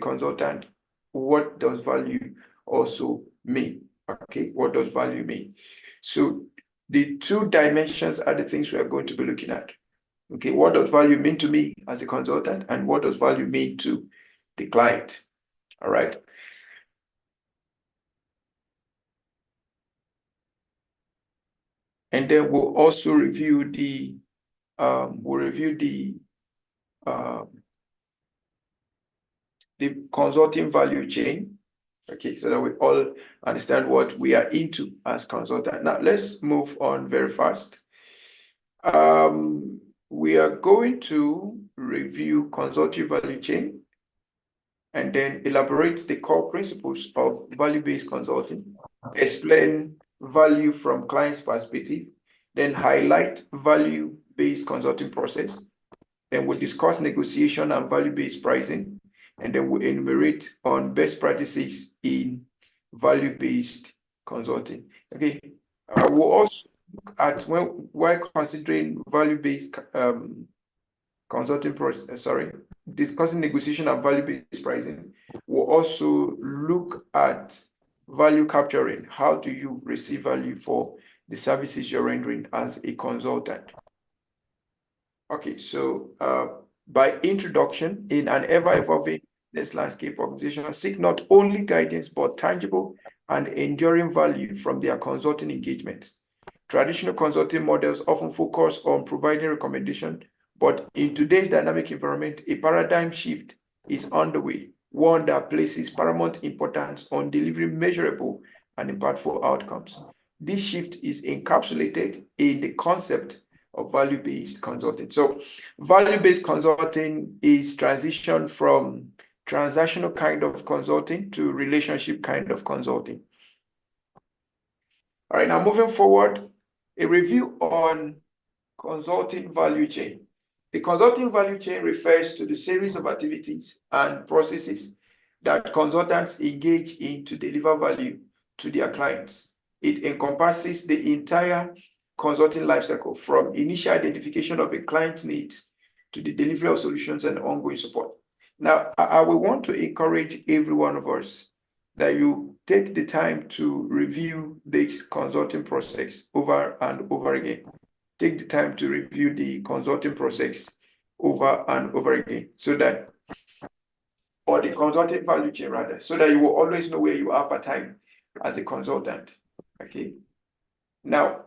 consultant, what does value also mean? Okay, what does value mean? So the two dimensions are the things we are going to be looking at. Okay, what does value mean to me as a consultant, and what does value mean to the client? All right. And then we'll also review the um, the consulting value chain. Okay, so that we all understand what we are into as consultant. Now let's move on very fast. We are going to review consulting value chain and then elaborate the core principles of value-based consulting, explain value from client's perspective, then highlight value-based consulting process. Then we'll discuss negotiation and value-based pricing, and then we'll enumerate on best practices in value-based consulting. Okay, we'll also look at while considering value-based consulting process, discussing negotiation and value-based pricing, we'll also look at value capturing. How do you receive value for the services you're rendering as a consultant? Okay, so by introduction, in an ever-evolving business landscape, organizations seek not only guidance, but tangible and enduring value from their consulting engagements. Traditional consulting models often focus on providing recommendation, but in today's dynamic environment, a paradigm shift is underway, one that places paramount importance on delivering measurable and impactful outcomes. This shift is encapsulated in the concept of value-based consulting. So value-based consulting is transition from transactional kind of consulting to relationship kind of consulting. All right, now moving forward, a review on consulting value chain. The consulting value chain refers to the series of activities and processes that consultants engage in to deliver value to their clients. It encompasses the entire consulting lifecycle, from initial identification of a client's needs to the delivery of solutions and ongoing support. Now, I will want to encourage every one of us that you take the time to review this consulting process over and over again. Take the time to review the consulting process over and over again, so that, or the consulting value chain rather, so that you will always know where you are per time as a consultant. Okay. Now,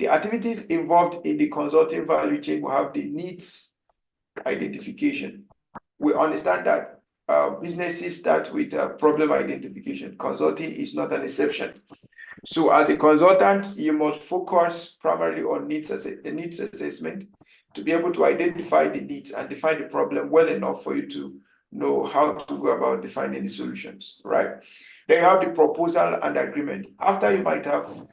the activities involved in the consulting value chain will have the needs identification. We understand that businesses start with problem identification. Consulting is not an exception. So as a consultant, you must focus primarily on needs assessment to be able to identify the needs and define the problem well enough for you to know how to go about defining the solutions, right? Then you have the proposal and agreement. After you might have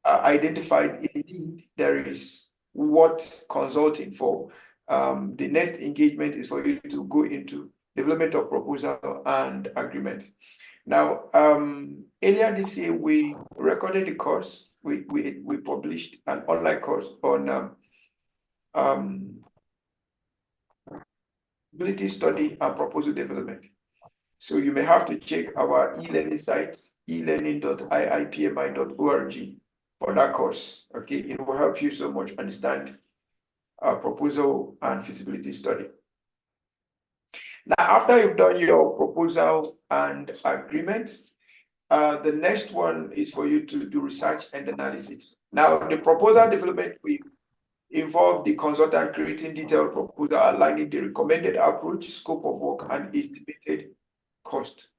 identified a need, there is what consulting for. The next engagement is for you to go into development of proposal and agreement. Now, earlier this year, we recorded a course. We published an online course on ability study and proposal development. So you may have to check our e-learning sites, elearning.iipmi.org for that course. Okay, it will help you so much understand proposal and feasibility study. Now, after you've done your proposal and agreement, the next one is for you to do research and analysis. Now, the proposal development will involve the consultant creating detailed proposal, aligning the recommended approach, scope of work, and estimated cost.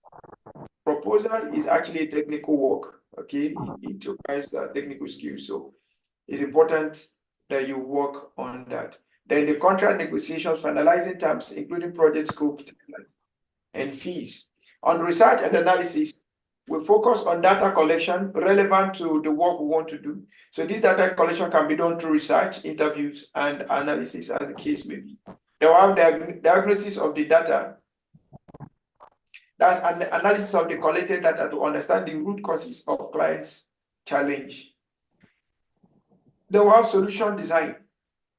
Proposal is actually a technical work, okay? It requires technical skills, so it's important that you work on that. Then the contract negotiations, finalizing terms, including project scope and fees. On research and analysis, we focus on data collection relevant to the work we want to do. So this data collection can be done through research, interviews, and analysis, as the case may be. Then we have diagnosis of the data. That's an analysis of the collected data to understand the root causes of clients' challenge. Then we have solution design.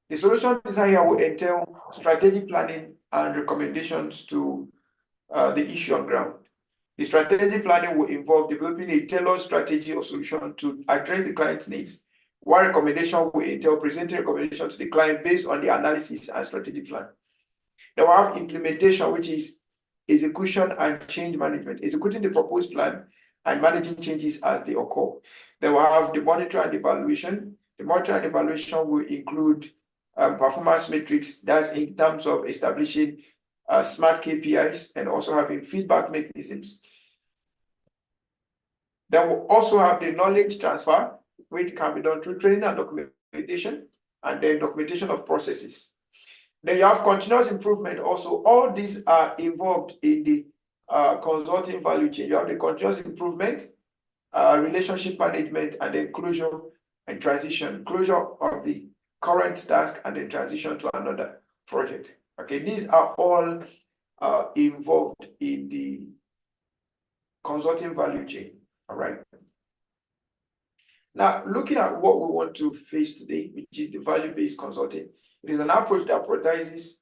The solution design here will entail strategic planning and recommendations to the issue on ground. The strategic planning will involve developing a tailored strategy or solution to address the client's needs. One recommendation will entail presenting recommendation to the client based on the analysis and strategic plan. Then we have implementation, which is execution and change management, executing the proposed plan and managing changes as they occur. Then we have the monitor and evaluation. The monitor and evaluation will include performance metrics, that's in terms of establishing smart KPIs and also having feedback mechanisms. Then we'll also have the knowledge transfer, which can be done through training and documentation, and then documentation of processes. Then you have continuous improvement also. All these are involved in the consulting value chain. You have the continuous improvement, relationship management, and then closure and transition, closure of the current task and then transition to another project. Okay, these are all involved in the consulting value chain. All right. Now, looking at what we want to face today, which is the value-based consulting, it is an approach that prioritizes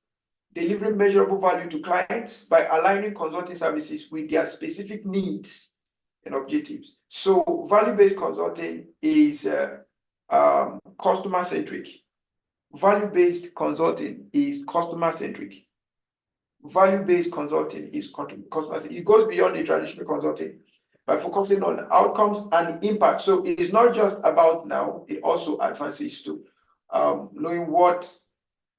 delivering measurable value to clients by aligning consulting services with their specific needs and objectives. So, value-based consulting is customer-centric. Value-based consulting is customer-centric. Value-based consulting is customer-centric. It goes beyond the traditional consulting by focusing on outcomes and impact. So it is not just about now, it also advances to knowing what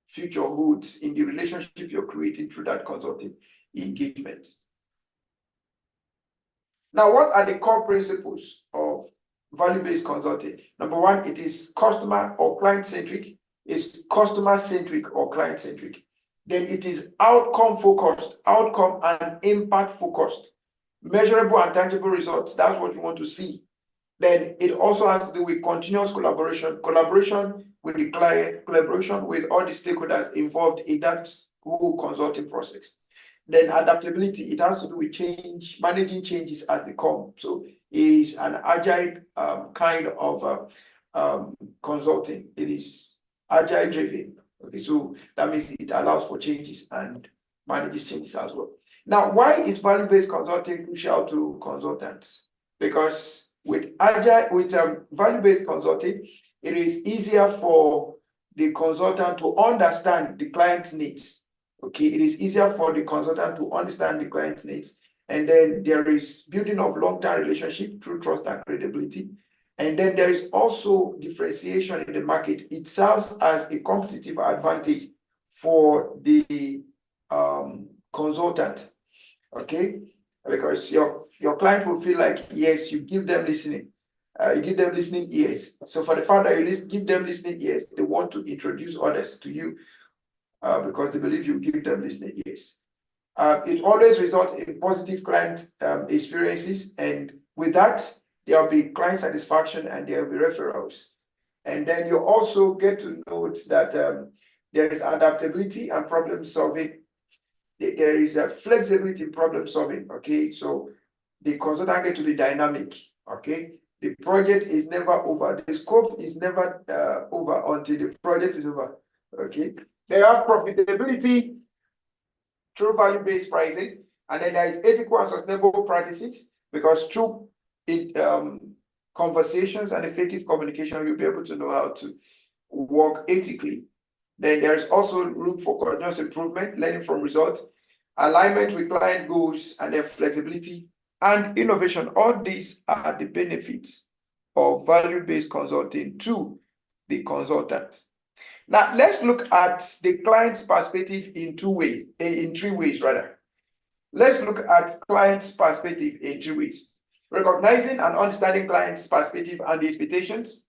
future holds in the relationship you're creating through that consulting engagement. Now, what are the core principles of value-based consulting? Number one, it is customer or client-centric. It's customer-centric or client-centric. Then it is outcome-focused, outcome and impact-focused. Measurable and tangible results, that's what you want to see. Then it also has to do with continuous collaboration with the client, collaboration with all the stakeholders involved in that whole consulting process. Then adaptability, it has to do with change, managing changes as they come. So it's an agile kind of consulting. It is agile driven. Okay, so that means it allows for changes and manages changes as well. Now, why is value-based consulting crucial to consultants? Because with value-based consulting, it is easier for the consultant to understand the client's needs. Okay, it is easier for the consultant to understand the client's needs, and then there is building of long-term relationship through trust and credibility. And then there is also differentiation in the market. It serves as a competitive advantage for the consultant. Okay, because your client will feel like, yes, you give them listening, you give them listening ears. So for the fact that you give them listening ears, they want to introduce others to you because they believe you give them listening ears. It always results in positive client experiences, and with that, there will be client satisfaction and there will be referrals. And then you also get to note that there is adaptability and problem solving. There is a flexibility in problem solving. Okay, so the consultant get to be dynamic. Okay, the project is never over. The scope is never over until the project is over. Okay, they have profitability through value-based pricing, and then there is ethical and sustainable practices, because through conversations and effective communication, you'll be able to know how to work ethically. Then there's also room for continuous improvement, learning from results, alignment with client goals, and then flexibility and innovation. All these are the benefits of value-based consulting to the consultant. Now, let's look at the client's perspective in three ways rather. Let's look at client's perspective in three ways. Recognizing and understanding client's perspective and the expectations,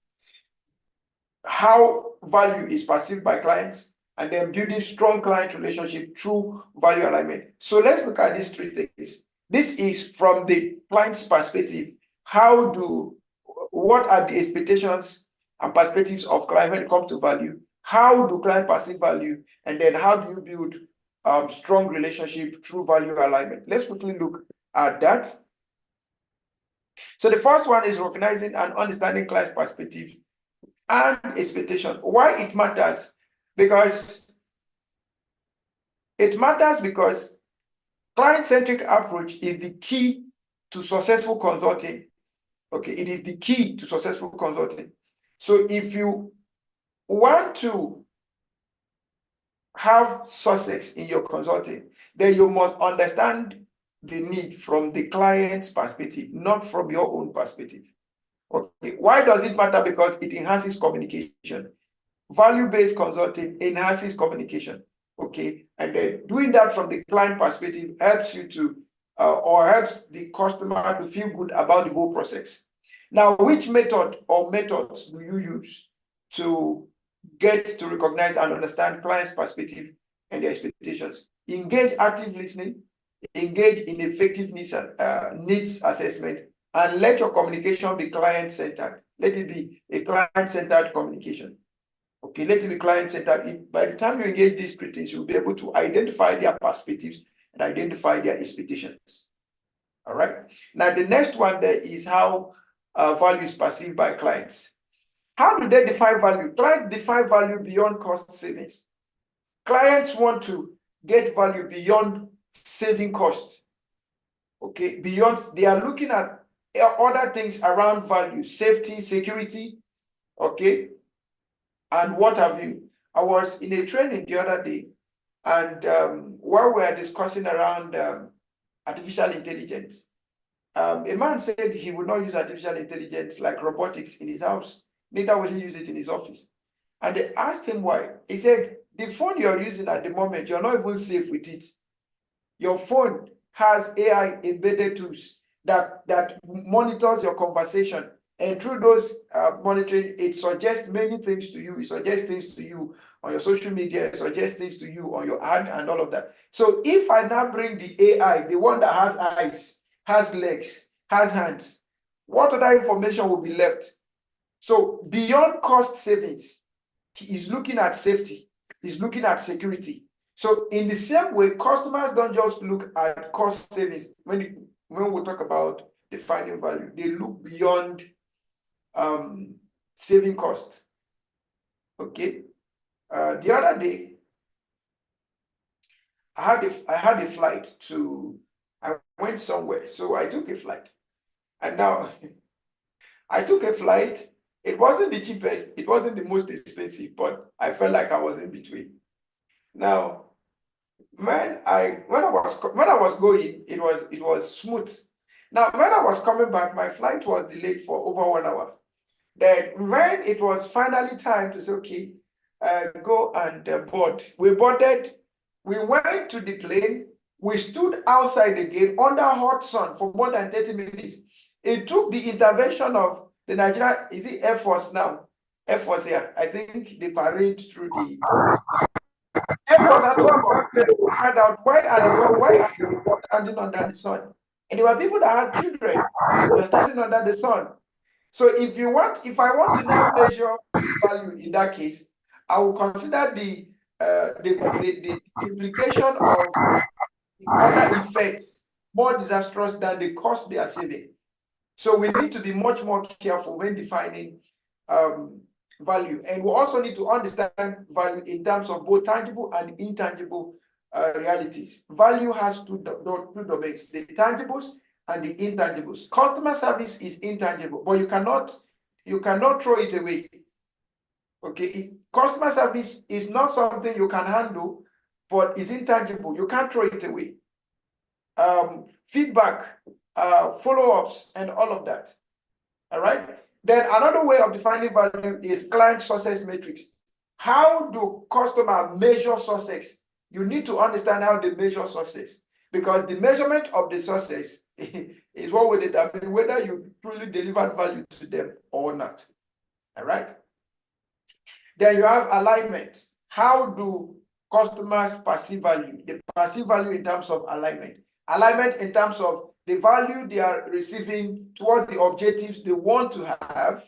how value is perceived by clients, and then building strong client relationship through value alignment. So let's look at these three things. This is from the client's perspective. What are the expectations and perspectives of client when it comes to value? How do clients perceive value? And then how do you build strong relationship through value alignment? Let's quickly look at that. So the first one is recognizing and understanding client's perspective and expectation. Why it matters? Because Client-centric approach is the key to successful consulting. Okay, it is the key to successful consulting. So if you want to have success in your consulting, then you must understand the need from the client's perspective, not from your own perspective. Okay, why does it matter? Because it enhances communication. Value-based consulting enhances communication. Okay, and then doing that from the client perspective helps you to or helps the customer to feel good about the whole process. Now, which method or methods do you use to get to recognize and understand clients' perspective and their expectations? Engage active listening, engage in effective needs assessment, and let your communication be client-centered. Let it be a client-centered communication. Okay, let it be client-centered. By the time you engage these three things, you'll be able to identify their perspectives and identify their expectations. All right. Now, the next one there is how value is perceived by clients. How do they define value? Clients define value beyond cost savings. Clients want to get value beyond saving cost. Okay, beyond, they are looking at other things around value, safety, security, okay, and what have you. I was in a training the other day, and while we were discussing around artificial intelligence, a man said he would not use artificial intelligence like robotics in his house, neither will he use it in his office. And they asked him why. He said, the phone you're using at the moment, you're not even safe with it. Your phone has AI embedded tools that monitors your conversation. And through those monitoring, it suggests many things to you. It suggests things to you on your social media, it suggests things to you on your ad and all of that. So if I now bring the AI, the one that has eyes, has legs, has hands, what other information will be left? So beyond cost savings, he is looking at safety, he's looking at security. So in the same way, customers don't just look at cost savings. When we talk about defining value, they look beyond saving cost. Okay. The other day, I had a flight to, I went somewhere, so I took a flight. And now I took a flight. It wasn't the cheapest, it wasn't the most expensive, but I felt like I was in between. Now, when I was going, it was smooth. Now, when I was coming back, my flight was delayed for over 1 hour. Then when it was finally time to say, okay, go and board, we boarded, we went to the plane, we stood outside again under hot sun for more than 30 minutes. It took the intervention of the Nigerian, is it Air Force now? Air Force here. I think they parade through the Air Force had to come find out why are the people standing under the sun. And there were people that had children who were standing under the sun. So if I want to now measure value in that case, I will consider the implication of the other effects more disastrous than the cost they are saving. So we need to be much more careful when defining value. And we also need to understand value in terms of both tangible and intangible realities. Value has two domains, the tangibles and the intangibles. Customer service is intangible, but you cannot throw it away. Okay, customer service is not something you can handle, but is intangible. You can't throw it away. Feedback, follow-ups, and all of that. All right. Then another way of defining value is client success metrics. How do customers measure success? You need to understand how they measure success, because the measurement of the success is what will determine whether you truly delivered value to them or not. All right. Then you have alignment. How do customers perceive value? They perceive value in terms of alignment. Alignment in terms of the value they are receiving towards the objectives they want to have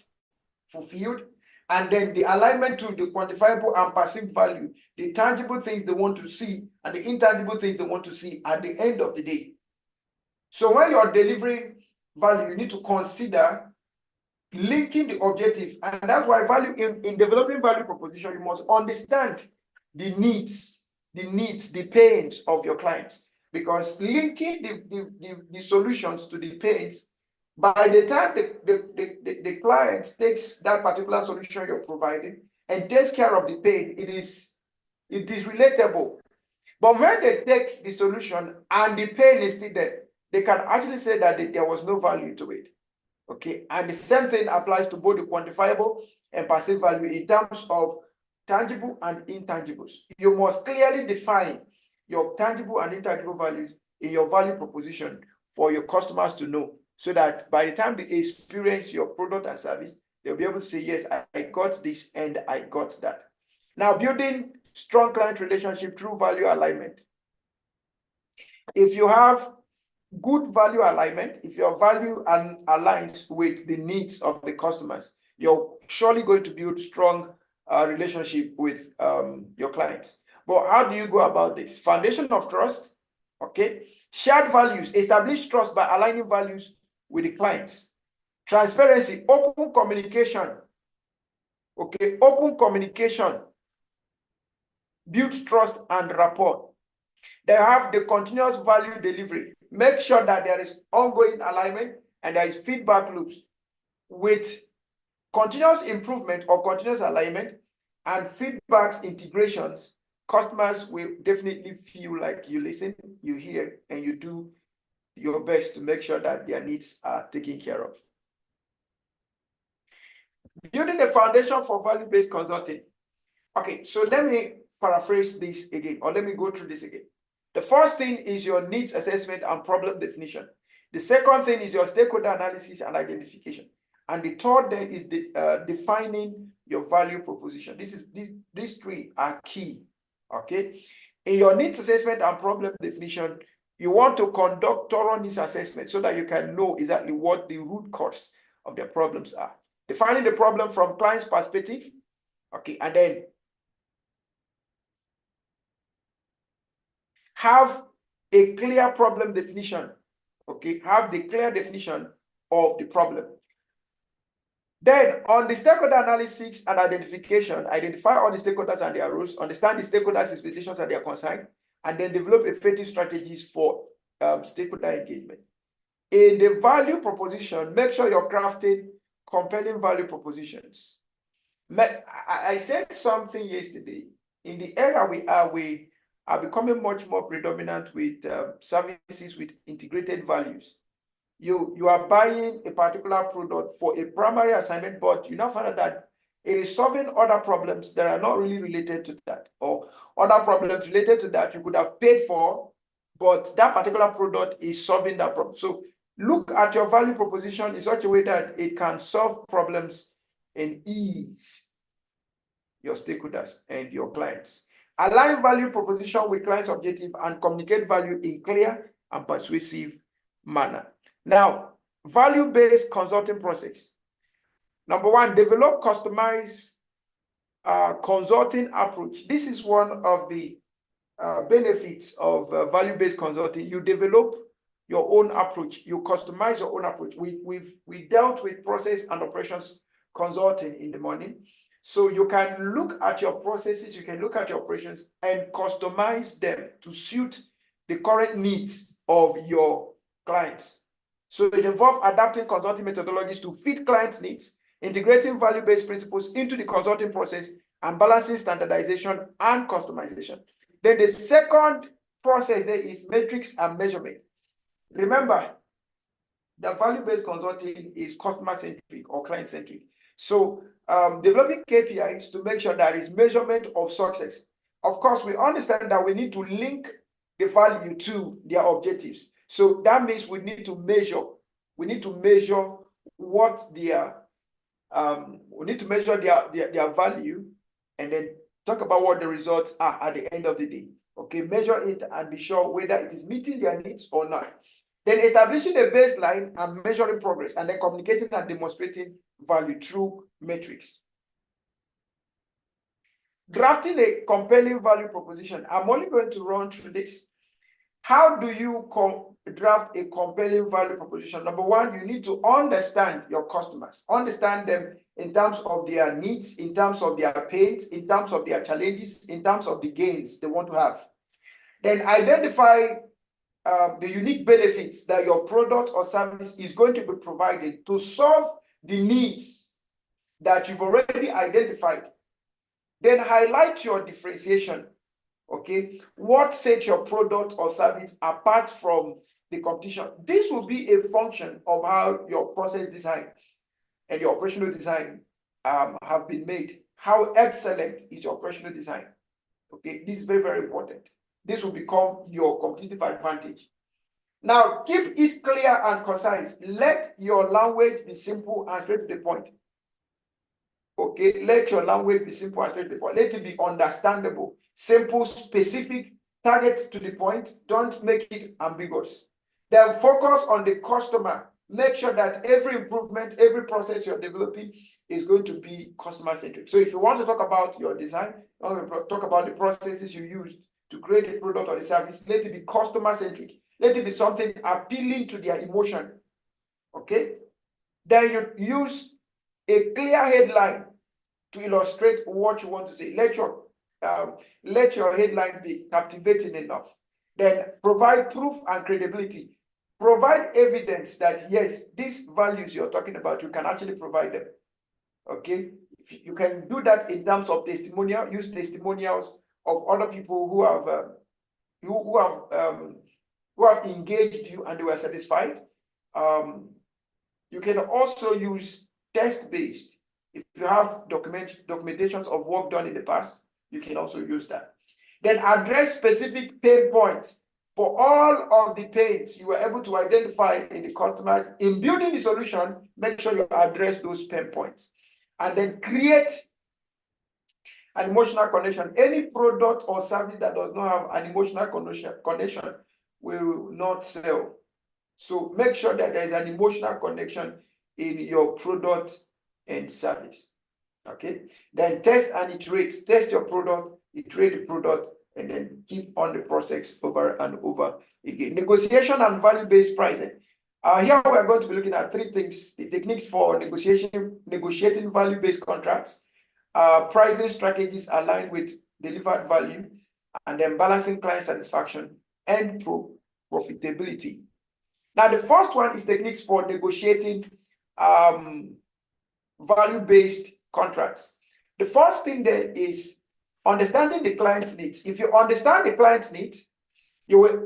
fulfilled, and then the alignment to the quantifiable and perceived value, the tangible things they want to see and the intangible things they want to see at the end of the day. So when you're delivering value, you need to consider linking the objective, and that's why value in developing value proposition, you must understand the needs, the pains of your clients. because linking the solutions to the pains, by the time the client takes that particular solution you're providing and takes care of the pain, it is relatable. But when they take the solution and the pain is still there, they can actually say that there was no value to it. Okay, and the same thing applies to both the quantifiable and passive value in terms of tangible and intangibles. You must clearly define your tangible and intangible values in your value proposition for your customers to know, so that by the time they experience your product and service, they'll be able to say, yes, I got this and I got that. Now, building strong client relationship through value alignment. If you have good value alignment, if your value aligns with the needs of the customers, you're surely going to build strong relationship with your clients. But how do you go about this? Foundation of trust, okay? Shared values, establish trust by aligning values with the clients. Transparency, open communication, okay? Open communication builds trust and rapport. They have the continuous value delivery. Make sure that there is ongoing alignment and there is feedback loops. With continuous improvement or continuous alignment and feedbacks integrations, customers will definitely feel like you listen, you hear, and you do your best to make sure that their needs are taken care of. Building the foundation for value-based consulting. Okay, so let me paraphrase this again, or let me go through this again. The first thing is your needs assessment and problem definition. The second thing is your stakeholder analysis and identification. And the third then is defining your value proposition. These three are key, okay? In your needs assessment and problem definition, you want to conduct thorough needs assessment so that you can know exactly what the root cause of their problems are. Defining the problem from client's perspective, okay, and then have a clear problem definition, okay? Have the clear definition of the problem. Then on the stakeholder analysis and identification, identify all the stakeholders and their roles, understand the stakeholders' expectations and their concern, and then develop effective strategies for stakeholder engagement. In the value proposition, make sure you're crafting compelling value propositions. I said something yesterday. In the era we are becoming much more predominant with services with integrated values. You are buying a particular product for a primary assignment, but you now find out that it is solving other problems that are not really related to that, or other problems related to that you could have paid for, but that particular product is solving that problem. So look at your value proposition in such a way that it can solve problems and ease your stakeholders and your clients. Align value proposition with client's objective and communicate value in clear and persuasive manner. Now, value-based consulting process. Number one, develop customized consulting approach. This is one of the benefits of value-based consulting. You develop your own approach. You customize your own approach. We dealt with process and operations consulting in the morning. So you can look at your processes, you can look at your operations and customize them to suit the current needs of your clients. So it involves adapting consulting methodologies to fit clients' needs, integrating value-based principles into the consulting process, and balancing standardization and customization. Then the second process there is metrics and measurement. Remember, the value-based consulting is customer-centric or client-centric. So developing KPIs to make sure there is measurement of success. Of course, we understand that we need to link the value to their objectives. So that means we need to measure. We need to measure what their their value, and then talk about what the results are at the end of the day. Okay, measure it and be sure whether it is meeting their needs or not. Then establishing a baseline and measuring progress, and then communicating and demonstrating value through metrics. Drafting a compelling value proposition. I'm only going to run through this. How do you draft a compelling value proposition? Number one, you need to understand your customers. Understand them in terms of their needs, in terms of their pains, in terms of their challenges, in terms of the gains they want to have. Then identify the unique benefits that your product or service is going to be provided to solve the needs that you've already identified. Then highlight your differentiation. Okay, what sets your product or service apart from the competition? This will be a function of how your process design and your operational design have been made. How excellent is your operational design? Okay, this is very, very important. This will become your competitive advantage. Now, keep it clear and concise. Let your language be simple and straight to the point. Okay, let your language be simple and straight to the point. Let it be understandable, simple, specific, target to the point. Don't make it ambiguous. Then focus on the customer. Make sure that every improvement, every process you're developing is going to be customer-centric. So if you want to talk about your design, talk about the processes you use to create a product or a service, let it be customer-centric. Let it be something appealing to their emotion. Okay? Then you use a clear headline to illustrate what you want to say. Let your headline be captivating enough. Then provide proof and credibility. Provide evidence that yes, these values you're talking about, you can actually provide them. Okay, you can do that in terms of testimonial. Use testimonials of other people who have engaged you and they were satisfied. You can also use test-based. If you have documentations of work done in the past, you can also use that. Then address specific pain points. For all of the pains you were able to identify in the customers, in building the solution, make sure you address those pain points. And then create an emotional connection. Any product or service that does not have an emotional connection will not sell. So make sure that there is an emotional connection in your product and service. Okay. Then test and iterate. Test your product, iterate the product, and then keep on the process over and over again. Negotiation and value-based pricing. Here we are going to be looking at three things: the techniques for negotiating value-based contracts, pricing strategies aligned with delivered value, and then balancing client satisfaction and profitability. Now, the first one is techniques for negotiating value-based contracts. The first thing there is understanding the client's needs. If you understand the client's needs, you will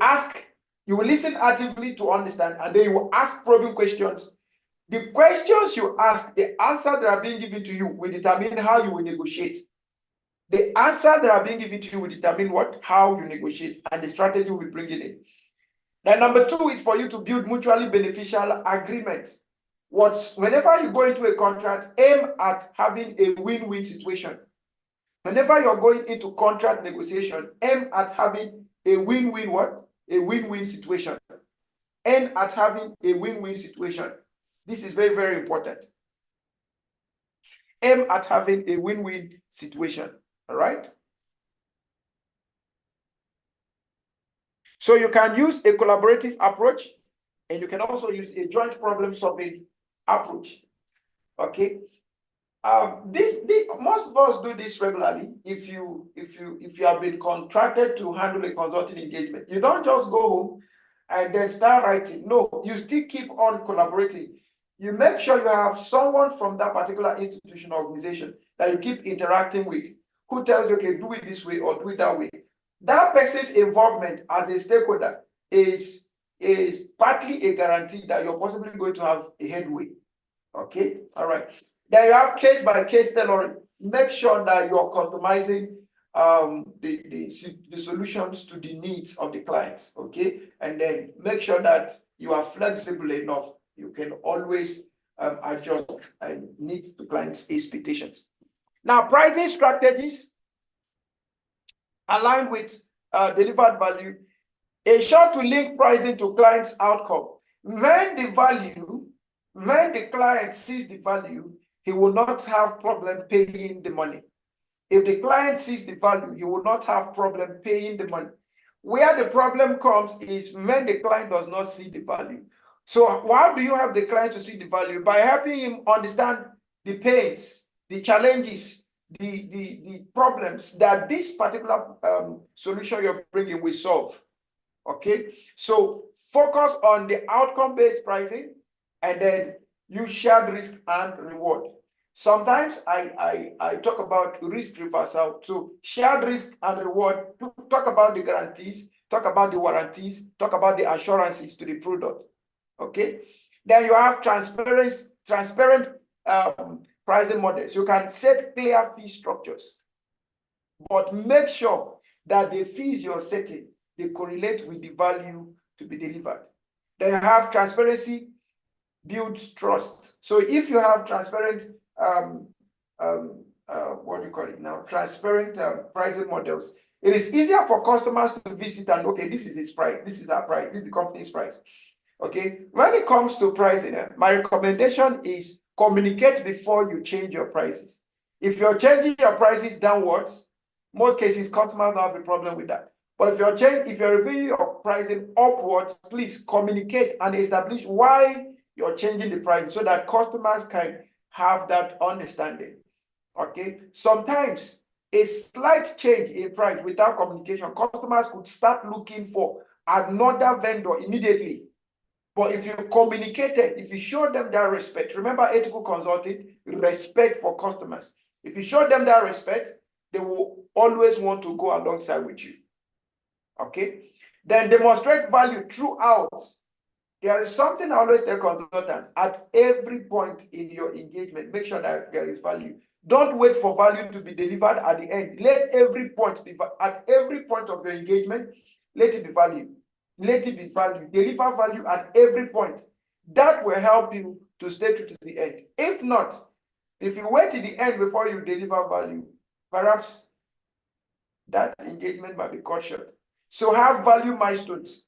listen actively to understand, and then you will ask probing questions. The questions you ask, the answers that are being given to you will determine how you will negotiate. The answers that are being given to you will determine how you negotiate, and the strategy will bring it in. Then number two is for you to build mutually beneficial agreements. Whenever you go into a contract, aim at having a win-win situation. Whenever you're going into contract negotiation, aim at having a win-win A win-win situation. Aim at having a win-win situation. This is very, very important. Aim at having a win-win situation. All right? So you can use a collaborative approach, and you can also use a joint problem-solving approach. Okay? Most of us do this regularly. If you have been contracted to handle a consulting engagement, you don't just go home and then start writing. No, you still keep on collaborating. You make sure you have someone from that particular institution or organization that you keep interacting with, who tells you, okay, do it this way or do it that way. That person's involvement as a stakeholder is partly a guarantee that you're possibly going to have a headway. Okay, all right. Then you have case-by-case tailoring. Make sure that you're customizing the solutions to the needs of the clients. Okay, and then make sure that you are flexible enough. You can always adjust and meet the client's expectations. Now, pricing strategies aligned with delivered value. Ensure to link pricing to client's outcome. When the client sees the value, he will not have problem paying the money. If the client sees the value, he will not have problem paying the money. Where the problem comes is when the client does not see the value. So how do you have the client to see the value? By helping him understand the pains, the challenges, the problems that this particular solution you're bringing will solve. Okay, so focus on the outcome-based pricing, and then you share risk and reward. Sometimes I talk about risk reversal. So shared risk and reward, talk about the guarantees, talk about the warranties, talk about the assurances to the product. Okay, then you have transparent pricing models. You can set clear fee structures, but make sure that the fees you're setting, they correlate with the value to be delivered. Then you have transparency builds trust. So if you have transparent, what do you call it now? Transparent pricing models, it is easier for customers to visit and, okay, this is his price, this is our price, this is the company's price. Okay, when it comes to pricing, my recommendation is communicate before you change your prices. If you're changing your prices downwards, most cases customers don't have a problem with that. But if you're reviewing your pricing upwards, please communicate and establish why you're changing the price so that customers can have that understanding. Okay, sometimes a slight change in price without communication, customers could start looking for another vendor immediately. But if you communicated, if you show them that respect, remember ethical consulting, respect for customers. If you show them that respect, they will always want to go alongside with you. Okay? Then demonstrate value throughout. There is something I always tell consultants, at every point in your engagement, make sure that there is value. Don't wait for value to be delivered at the end. Let every point be, at every point of your engagement, let it be value. Let it be value. Deliver value at every point. That will help you to stay true to the end. If not, if you wait to the end before you deliver value, perhaps that engagement might be cut short. So have value milestones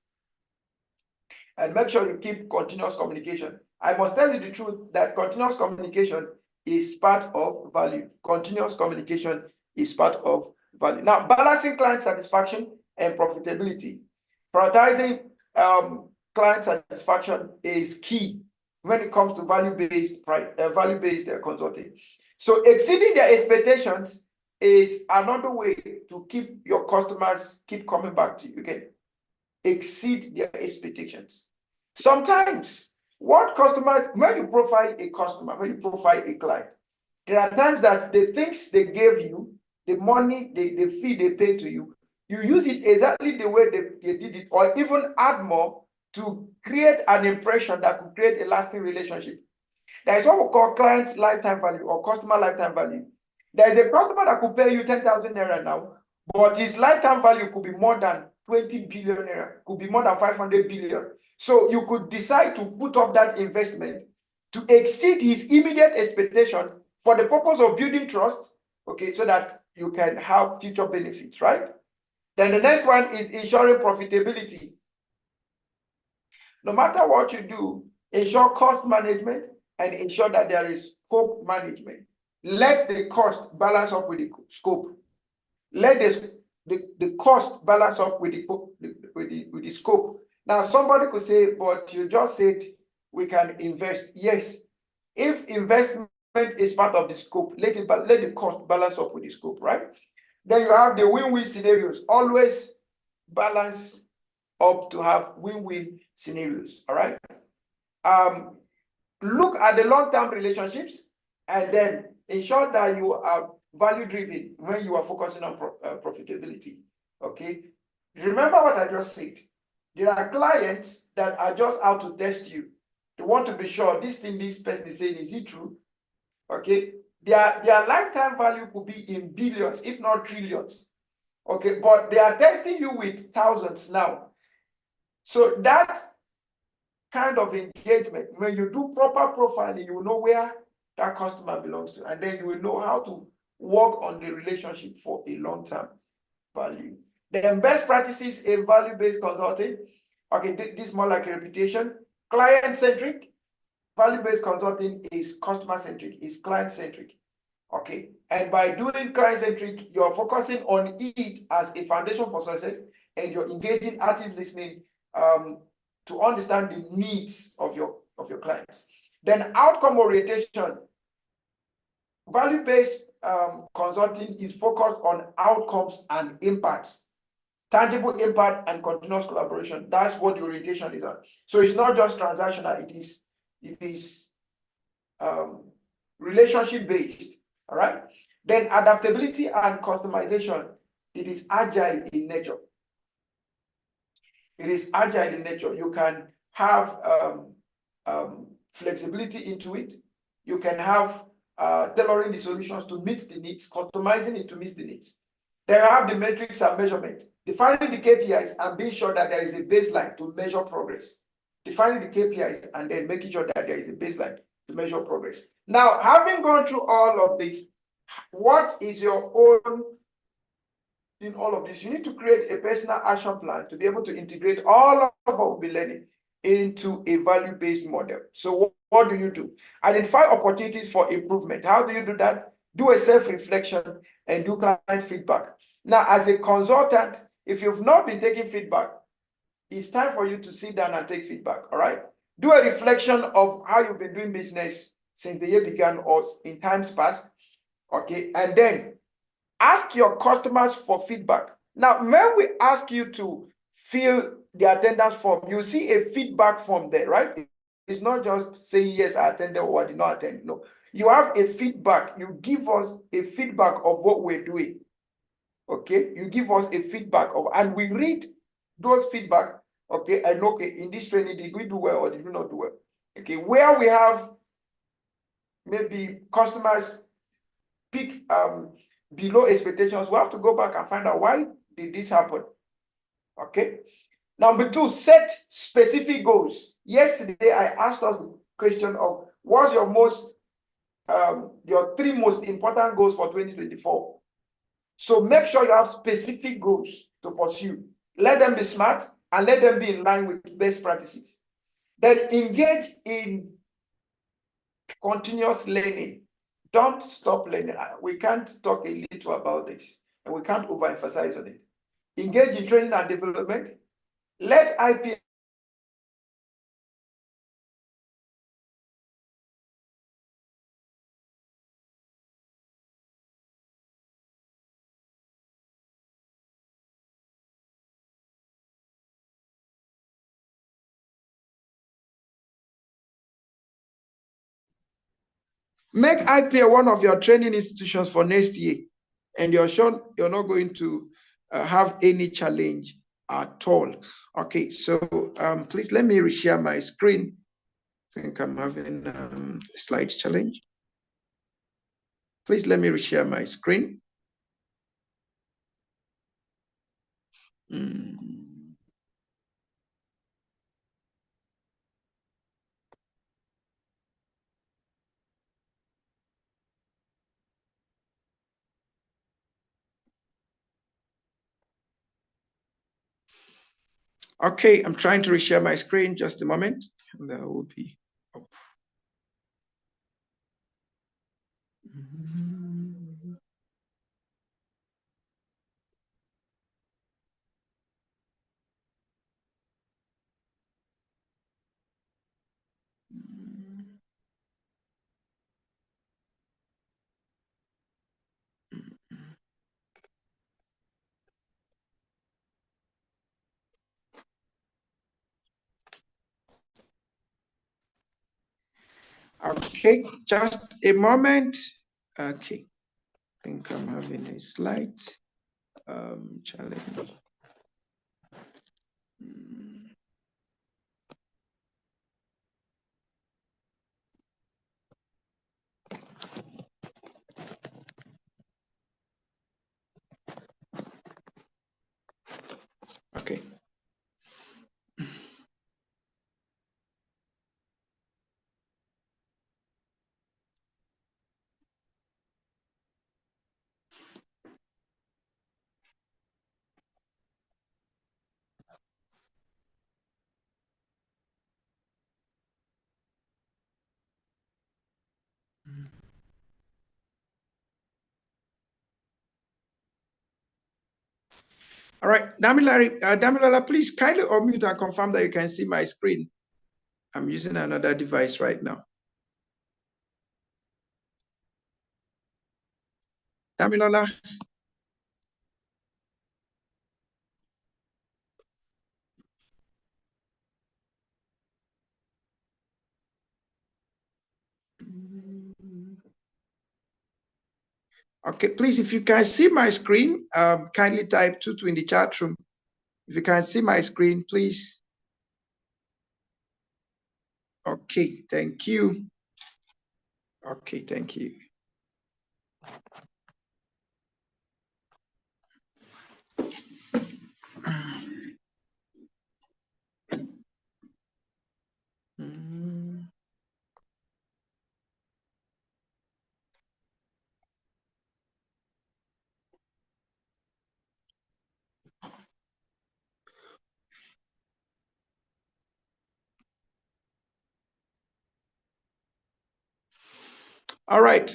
and make sure you keep continuous communication. I must tell you the truth that continuous communication is part of value. Continuous communication is part of value. Now, balancing client satisfaction and profitability. Prioritizing client satisfaction is key when it comes to value-based consulting. So exceeding their expectations is another way to keep your customers keep coming back to you again. Exceed their expectations. Sometimes what customers, when you profile a customer, when you profile a client, there are times that the things they gave you, the money, the fee they pay to you, you use it exactly the way they did it, or even add more to create an impression that could create a lasting relationship. That is what we call client lifetime value or customer lifetime value. There is a customer that could pay you 10,000 naira now, but his lifetime value could be more than 20 billion naira, could be more than 500 billion. So you could decide to put up that investment to exceed his immediate expectation for the purpose of building trust, okay, so that you can have future benefits, right? Then the next one is ensuring profitability. No matter what you do, ensure cost management and ensure that there is scope management. Let the cost balance up with the scope. Let the cost balance up with the scope. Now, somebody could say, but you just said we can invest. Yes, if investment is part of the scope, let the cost balance up with the scope, right? Then you have the win-win scenarios. Always balance up to have win-win scenarios, all right? Look at the long-term relationships and then ensure that you are value-driven when you are focusing on profitability, okay? Remember what I just said. There are clients that are just out to test you. They want to be sure this thing this person is saying, is it true? Okay, their lifetime value could be in billions, if not trillions. Okay, but they are testing you with thousands now. So that kind of engagement, when you do proper profiling, you will know where that customer belongs to, and then you will know how to work on the relationship for a long-term value. Then best practices in value-based consulting. Okay, this is more like a reputation. Client-centric. Value-based consulting is customer-centric, is client-centric. Okay, and by doing client-centric, you're focusing on it as a foundation for success, and you're engaging active listening to understand the needs of your clients. Then outcome orientation. Value-based consulting is focused on outcomes and impacts. tangible impact and continuous collaboration. That's what the orientation is on. So it's not just transactional, it is relationship based. All right. Then adaptability and customization, it is agile in nature. It is agile in nature. You can have flexibility into it. You can have tailoring the solutions to meet the needs, customizing it to meet the needs. Then you have the metrics and measurement, defining the KPIs and being sure that there is a baseline to measure progress. Defining the KPIs and then making sure that there is a baseline to measure progress. Now, having gone through all of this, what is your own in all of this? You need to create a personal action plan to be able to integrate all of what we'll be learning into a value-based model. So what do you do? Identify opportunities for improvement. How do you do that? Do a self-reflection and do client feedback. Now, as a consultant, if you've not been taking feedback, it's time for you to sit down and take feedback, all right? Do a reflection of how you've been doing business since the year began or in times past, okay? And then ask your customers for feedback. Now, when we ask you to fill the attendance form, you see a feedback form there, right? It's not just saying, yes, I attended or I did not attend. No, you have a feedback. You give us a feedback of what we're doing. Okay, you give us a feedback of, and we read those feedback. Okay, and okay, in this training, did we do well or did we not do well? Okay, where we have maybe customers pick below expectations, we have to go back and find out why did this happen. Okay. Number two, set specific goals. Yesterday, I asked us the question of what's your your 3 most important goals for 2024. So make sure you have specific goals to pursue. Let them be smart and let them be in line with best practices. Then engage in continuous learning. Don't stop learning. We can't talk a little about this, and we can't overemphasize on it. Engage in training and development. Let IP make IPA one of your training institutions for next year, and you're sure you're not going to have any challenge at all. Okay, so please let me reshare my screen. I think I'm having a slight challenge. Please let me reshare my screen. Okay, I'm trying to reshare my screen. Just a moment. That will be up. Okay, just a moment. Okay, I think I'm having a slight challenge. Okay. All right, Damilola, please kindly unmute and confirm that you can see my screen. I'm using another device right now. Damilola. Okay, please, if you can see my screen, kindly type 22 in the chat room. If you can see my screen, please. Okay, thank you. Okay, thank you. All right.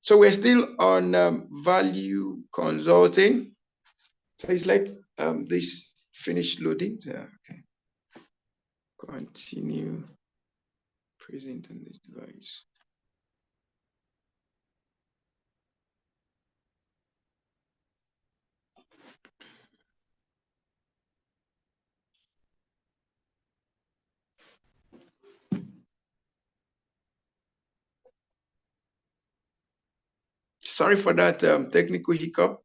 So we're still on value consulting. Please let this finish loading. Okay. Continue present on this device. Sorry for that technical hiccup.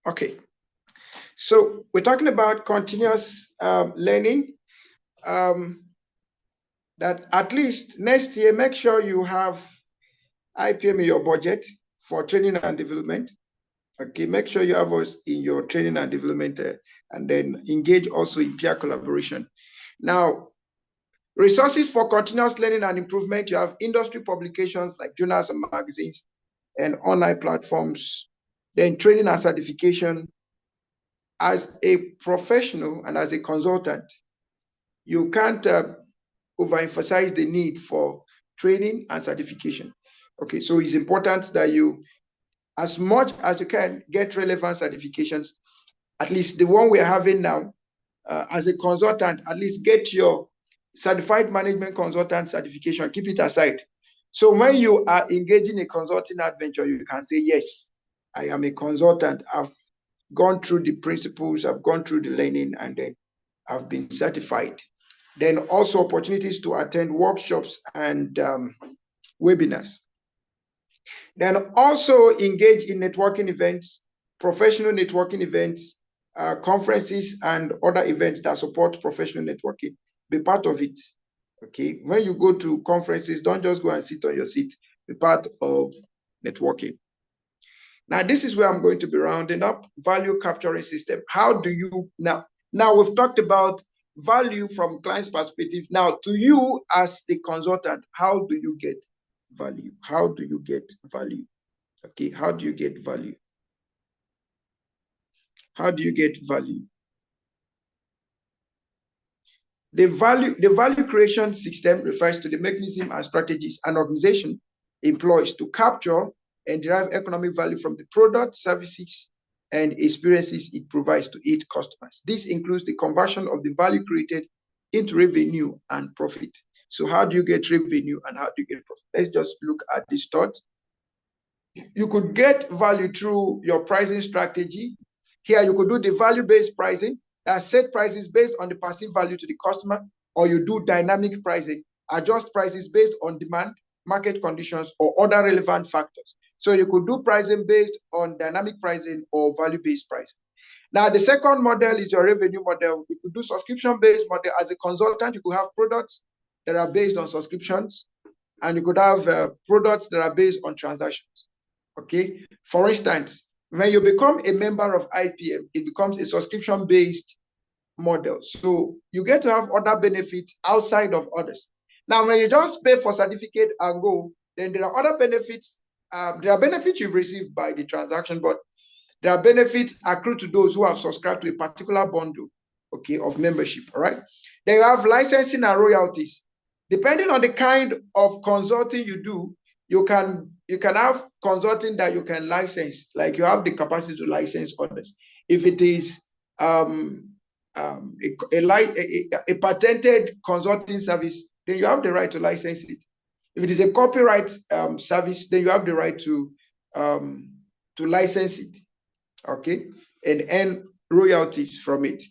Okay. So we're talking about continuous learning. That at least next year, make sure you have IPM in your budget for training and development. Okay, make sure you have us in your training and development, and then engage also in peer collaboration. Now, resources for continuous learning and improvement, you have industry publications like journals and magazines and online platforms. Then training and certification. As a professional and as a consultant, you can't overemphasize the need for training and certification. Okay, so it's important that you, as much as you can, get relevant certifications. At least the one we're having now, as a consultant, at least get your certified management consultant certification, keep it aside. So when you are engaging a consulting adventure, you can say, yes, I am a consultant. I've gone through the principles, I've gone through the learning, and then I've been certified. Then also opportunities to attend workshops and webinars. Then also engage in networking events, professional networking events, conferences, and other events that support professional networking. Be part of it. Okay. When you go to conferences, don't just go and sit on your seat. Be part of networking. Now, this is where I'm going to be rounding up value capturing system. How do you now we've talked about value from client's perspective. Now, to you as the consultant, how do you get value? How do you get value? Okay, how do you get value? How do you get value? The value creation system refers to the mechanism and strategies an organization employs to capture and derive economic value from the product, services, and experiences it provides to its customers. This includes the conversion of the value created into revenue and profit. So how do you get revenue and how do you get profit? Let's just look at this thought. You could get value through your pricing strategy. Here, you could do the value-based pricing that set prices based on the perceived value to the customer, or you do dynamic pricing, adjust prices based on demand, market conditions, or other relevant factors. So you could do pricing based on dynamic pricing or value-based pricing. Now, the second model is your revenue model. You could do subscription-based model. As a consultant, you could have products that are based on subscriptions, and you could have products that are based on transactions. Okay. For instance, when you become a member of IPM, it becomes a subscription-based model. So you get to have other benefits outside of others. Now, when you just pay for certificate and go, then there are other benefits. There are benefits you've received by the transaction, but there are benefits accrued to those who have subscribed to a particular bundle, okay, of membership. All right. Then you have licensing and royalties. Depending on the kind of consulting you do, you can have consulting that you can license, like you have the capacity to license others. If it is a patented consulting service, then you have the right to license it. If it is a copyright service, then you have the right to license it. Okay. and earn royalties from it.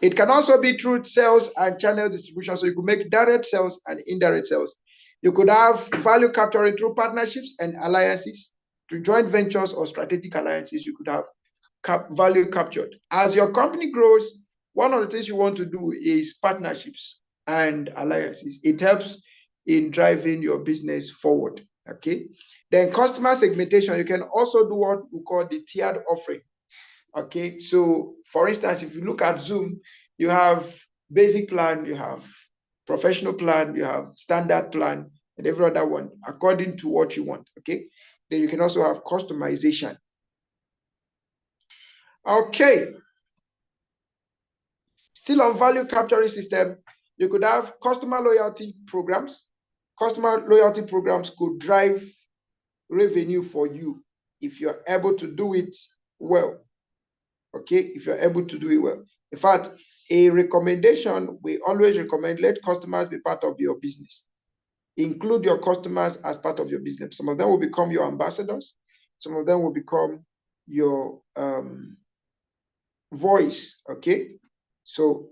It can also be through sales and channel distribution. So you could make direct sales and indirect sales. You could have value capturing through partnerships and alliances, through joint ventures or strategic alliances. You could have value captured. As your company grows, one of the things you want to do is partnerships and alliances. It helps in driving your business forward. Okay. Then customer segmentation, you can also do what we call the tiered offering. Okay, so for instance, if you look at Zoom, you have basic plan, you have professional plan, you have standard plan, and every other one according to what you want. Okay, then you can also have customization. Okay, still on value capturing system, you could have customer loyalty programs. Customer loyalty programs could drive revenue for you if you're able to do it well. Okay, if you're able to do it well. In fact, a recommendation, we always recommend let customers be part of your business. Include your customers as part of your business. Some of them will become your ambassadors. Some of them will become your voice. Okay, so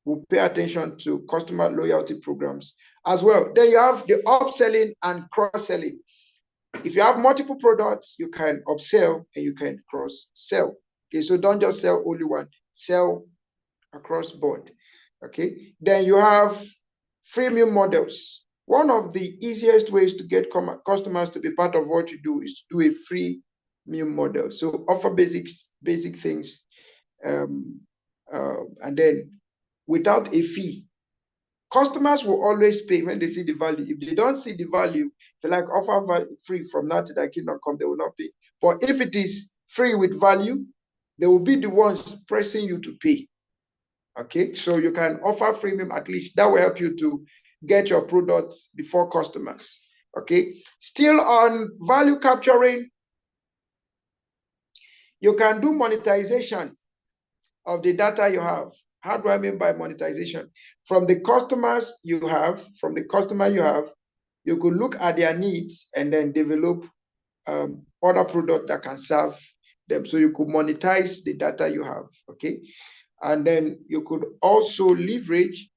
we'll pay attention to customer loyalty programs as well. Then you have the upselling and cross-selling. If you have multiple products, you can upsell and you can cross-sell. Okay, so don't just sell only one, sell across board. Okay, then you have freemium models. One of the easiest ways to get customers to be part of what you do is to do a freemium model. So offer basic things, and then without a fee. Customers will always pay when they see the value. If they don't see the value, they like offer free from now to thy kingdom come, they will not pay. But if it is free with value, they will be the ones pressing you to pay. Okay, so you can offer freemium, at least that will help you to get your products before customers. Okay, still on value capturing, you can do monetization of the data you have. How do I mean by monetization? From the customers you have, you could look at their needs and then develop other product that can serve them. So you could monetize the data you have. Okay, and then you could also leveraging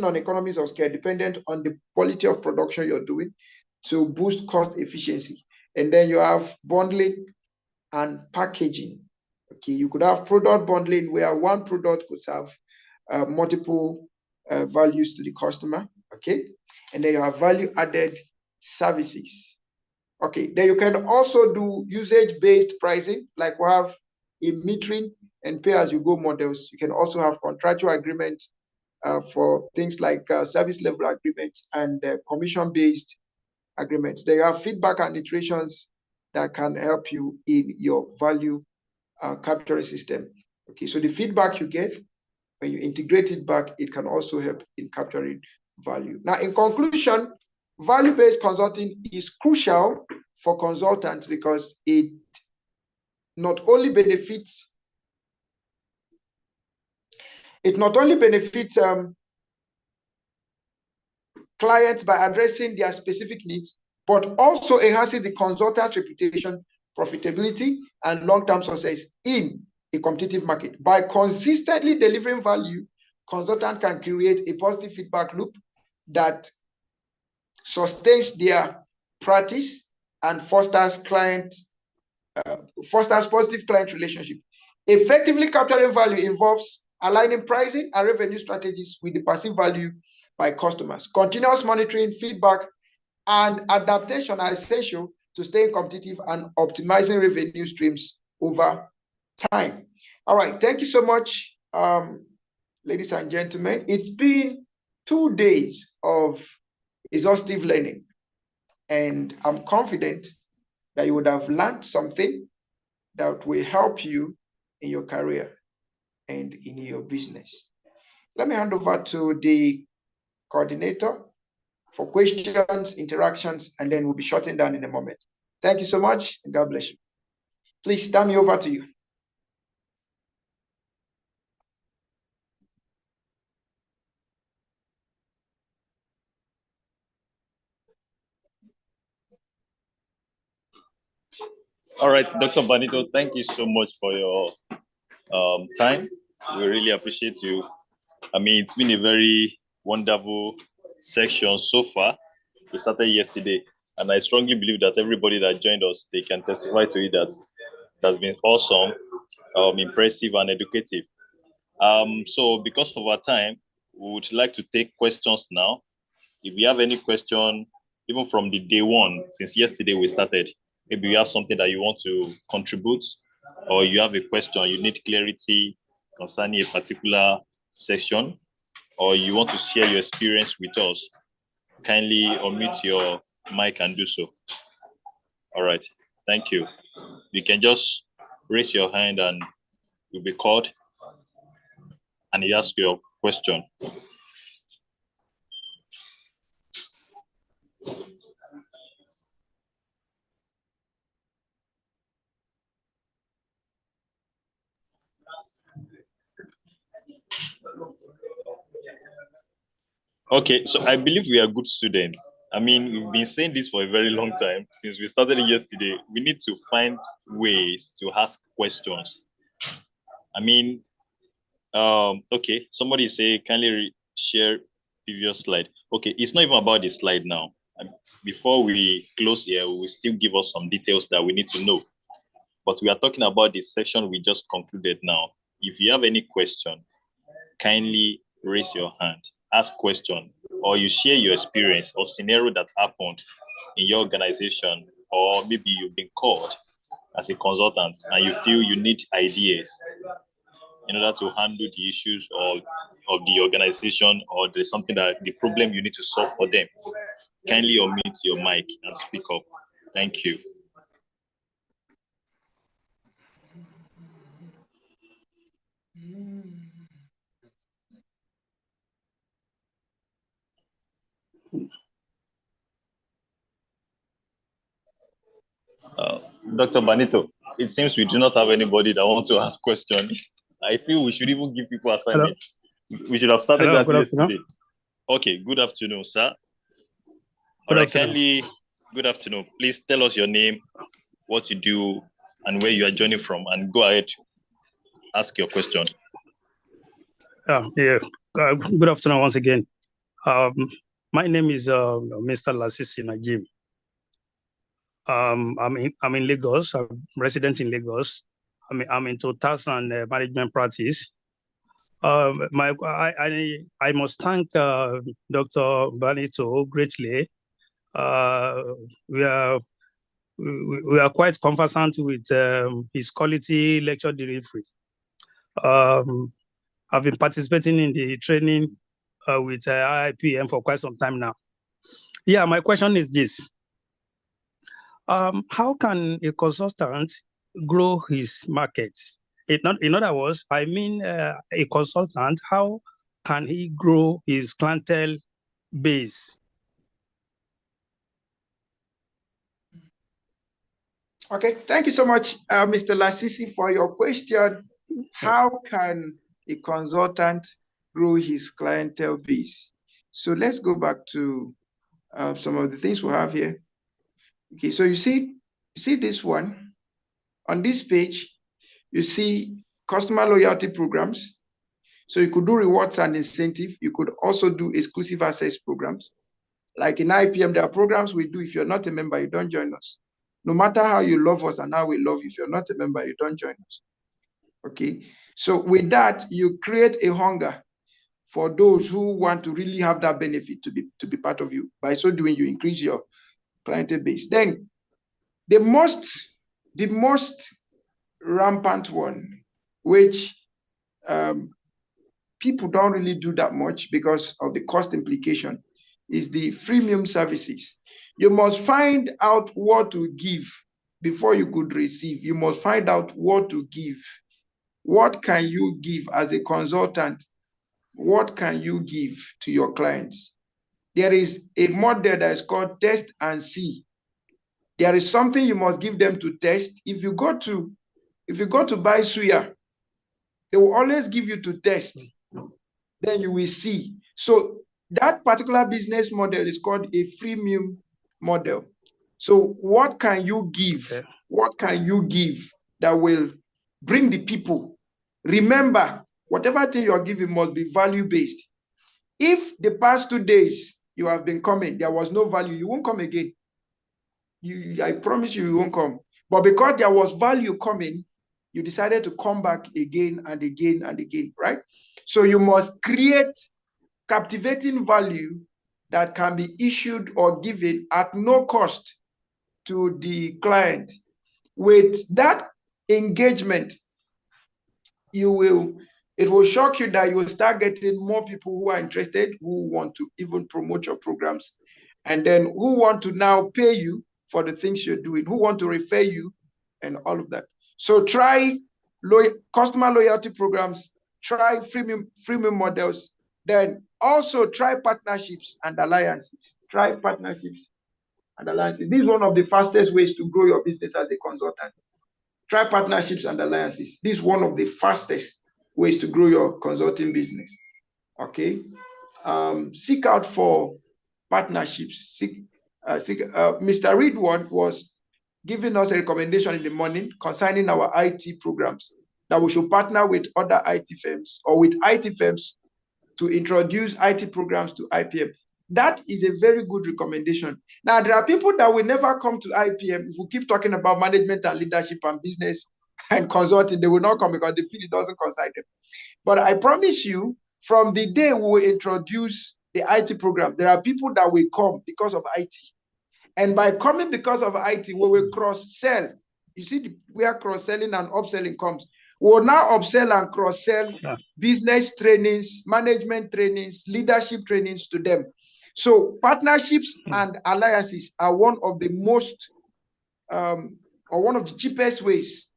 on economies of scale dependent on the quality of production you're doing to boost cost efficiency. And then you have bundling and packaging. Okay, you could have product bundling where one product could serve multiple values to the customer. Okay, and then you have value added services. Okay, then you can also do usage-based pricing, like we have in metering and pay-as-you-go models. You can also have contractual agreements for things like service level agreements and commission-based agreements. There are feedback and iterations that can help you in your value capturing system. Okay, so the feedback you get, when you integrate it back, it can also help in capturing value. Now, in conclusion, value-based consulting is crucial for consultants because it not only benefits clients by addressing their specific needs, but also enhances the consultant's reputation, profitability, and long-term success in a competitive market. By consistently delivering value, consultants can create a positive feedback loop that sustains their practice and fosters positive client relationship. Effectively capturing value involves aligning pricing and revenue strategies with the perceived value by customers. Continuous monitoring, feedback, and adaptation are essential to staying competitive and optimizing revenue streams over time. All right, thank you so much, ladies and gentlemen. It's been 2 days of exhaustive learning, and I'm confident that you would have learned something that will help you in your career and in your business. Let me hand over to the coordinator for questions, interactions, and then we'll be shutting down in a moment. Thank you so much, and God bless you. Please, Tammy, over to you. All right, Dr. Benito, thank you so much for your time. We really appreciate you. I mean, it's been a very wonderful section so far. We started yesterday, and I strongly believe that everybody that joined us, they can testify to it that it has been awesome, impressive, and educative. So because of our time, we would like to take questions now. If you have any question, even from the day one, since yesterday we started, maybe you have something that you want to contribute, or you have a question, you need clarity concerning a particular section, or you want to share your experience with us, kindly unmute your mic and do so. All right, thank you. You can just raise your hand and you'll be called and you ask your question. Okay, so I believe we are good students. I mean, we've been saying this for a very long time. Since we started it yesterday, we need to find ways to ask questions. I mean, okay, somebody say, kindly share previous slide. Okay, it's not even about the slide now. Before we close here, we will still give us some details that we need to know. But we are talking about the session we just concluded now. If you have any question, kindly raise your hand, ask question, or you share your experience or scenario that happened in your organization, or maybe you've been called as a consultant and you feel you need ideas in order to handle the issues of the organization, or there's something that the problem you need to solve for them. Kindly unmute your mic and speak up. Thank you. Dr. Benito, it seems we do not have anybody that wants to ask questions. I feel we should even give people assignments. We should have started that yesterday. Okay, good afternoon, sir. All right, kindly, good afternoon. Please tell us your name, what you do, and where you are joining from, and go ahead, ask your question. Good afternoon once again. My name is Mr. Lasisi Najim. I'm in Lagos. I'm resident in Lagos. I'm into tax and management practice. I must thank Dr. Benito greatly. We are quite conversant with his quality lecture delivery. I've been participating in the training with IIPM for quite some time now. Yeah, my question is this. How can a consultant grow his markets? In other words, I mean a consultant, how can he grow his clientele base? Okay, thank you so much, Mr. Lasisi, for your question. How can a consultant grow his clientele base? So let's go back to some of the things we have here. Okay, so you see this one on this page. You see customer loyalty programs. So you could do rewards and incentive. You could also do exclusive access programs. Like in IPM, there are programs we do. If you're not a member, you don't join us. No matter how you love us and how we love you, if you're not a member, you don't join us. Okay, so with that, you create a hunger for those who want to really have that benefit to be part of you. By so doing, you increase your clientele base. Then the most rampant one, which people don't really do that much because of the cost implication, is the freemium services. You must find out what to give before you could receive. You must find out what to give. What can you give as a consultant? What can you give to your clients? There is a model that is called test and see. There is something you must give them to test. If you go to buy suya, they will always give you to test. Then you will see. So that particular business model is called a freemium model. So what can you give? Okay. What can you give that will bring the people? Remember, whatever thing you're giving must be value-based. If the past 2 days you have been coming, there was no value, you won't come again. I promise you, you won't come. But because there was value coming, you decided to come back again and again and again, right? So you must create captivating value that can be issued or given at no cost to the client. With that engagement, it will shock you that you will start getting more people who are interested, who want to even promote your programs, and then who want to now pay you for the things you're doing, who want to refer you, and all of that. So try customer loyalty programs, try freemium models, then also try partnerships and alliances. Try partnerships and alliances. This is one of the fastest ways to grow your business as a consultant. Try partnerships and alliances. This is one of the fastest ways to grow your consulting business. Okay. Seek out for partnerships. Mr. Reedward was giving us a recommendation in the morning concerning our IT programs, that we should partner with other IT firms or with IT firms to introduce IT programs to IPM. That is a very good recommendation. Now, there are people that will never come to IPM if we keep talking about management and leadership and business and consulting. They will not come because they feel it doesn't concern them. But I promise you, from the day we will introduce the IT program, there are people that will come because of IT. And by coming because of IT, we will cross-sell. You see where cross-selling and upselling comes. We will now upsell and cross-sell business trainings, management trainings, leadership trainings to them. So partnerships and alliances are one of the most, or one of the cheapest ways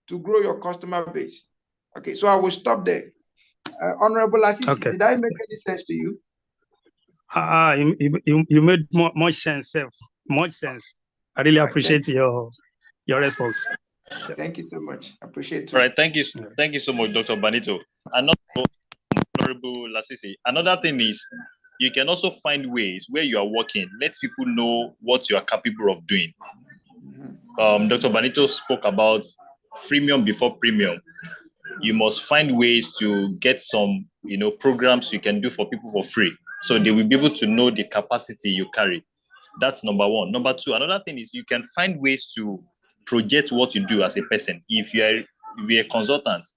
to grow your customer base. Okay, so I will stop there. Honorable Assisi, Okay. did I make any sense to you? You made much sense, much sense. I really appreciate your response. Thank you so much. I appreciate it. All right, thank you so much, Dr. Banito. And also, Honorable Lasisi, another thing is you can also find ways where you are working. Let people know what you are capable of doing. Dr. Banito spoke about freemium before premium. You must find ways to get some, programs you can do for people for free, so they will be able to know the capacity you carry. That's number one. Number two, another thing is you can find ways to project what you do as a person. If you're a consultant,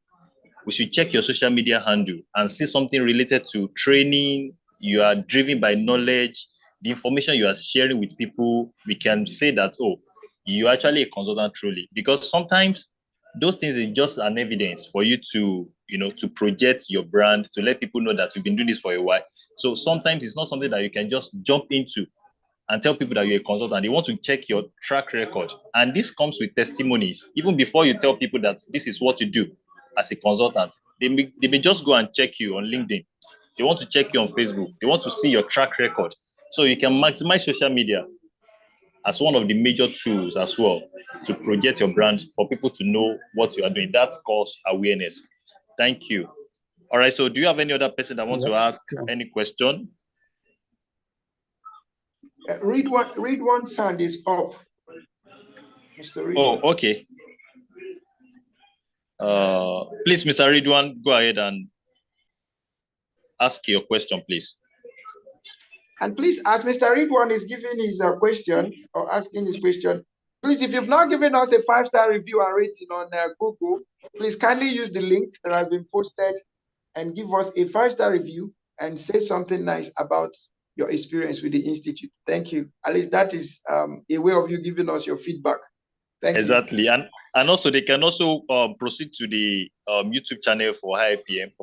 we should check your social media handle and see something related to training. You are driven by knowledge, the information you are sharing with people. We can say that, oh, you're actually a consultant truly, because sometimes those things is just an evidence for you to, to project your brand, to let people know that you've been doing this for a while. So sometimes it's not something that you can just jump into and tell people that you're a consultant. They want to check your track record. And this comes with testimonies. Even before you tell people that this is what you do as a consultant, they may just go and check you on LinkedIn. They want to check you on Facebook. They want to see your track record. So you can maximize social media as one of the major tools as well to project your brand for people to know what you are doing. That's called awareness. Thank you. All right. So do you have any other person that wants to ask any question? Read one sound is up. Mr. Ridwan. Oh, okay. Please, Mr. Ridwan, go ahead and ask your question, please. And please, as Mr. Ridwan is giving his question or asking his question, please, if you've not given us a 5-star review and rating on Google, please kindly use the link that has been posted and give us a 5-star review and say something nice about your experience with the Institute. Thank you. At least that is a way of you giving us your feedback. Thank you. Exactly. And also they can also proceed to the YouTube channel for IPM.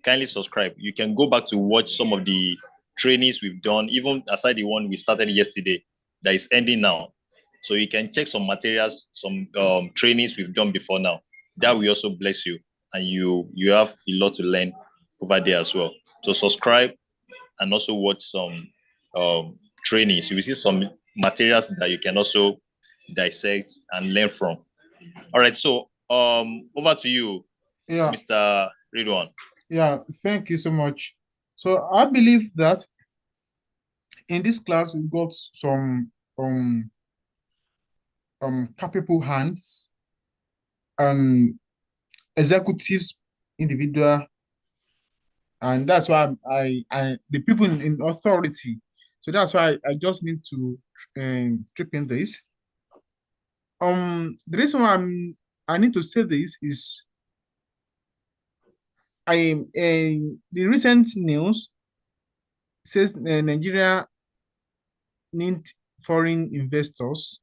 Kindly subscribe. You can go back to watch some of the trainings we've done, even aside the one we started yesterday that is ending now. So you can check some materials, some trainings we've done before now. That will also bless you, and you have a lot to learn over there as well. So subscribe and also watch some trainings. You will see some materials that you can also dissect and learn from. All right, so over to you, Mr. Ridwan. Yeah, thank you so much. So I believe that in this class, we've got some um capable hands and executives, individual, and that's why I the people in authority. So that's why I just need to trip in this. The reason why I need to say this is the recent news says Nigeria need foreign investors.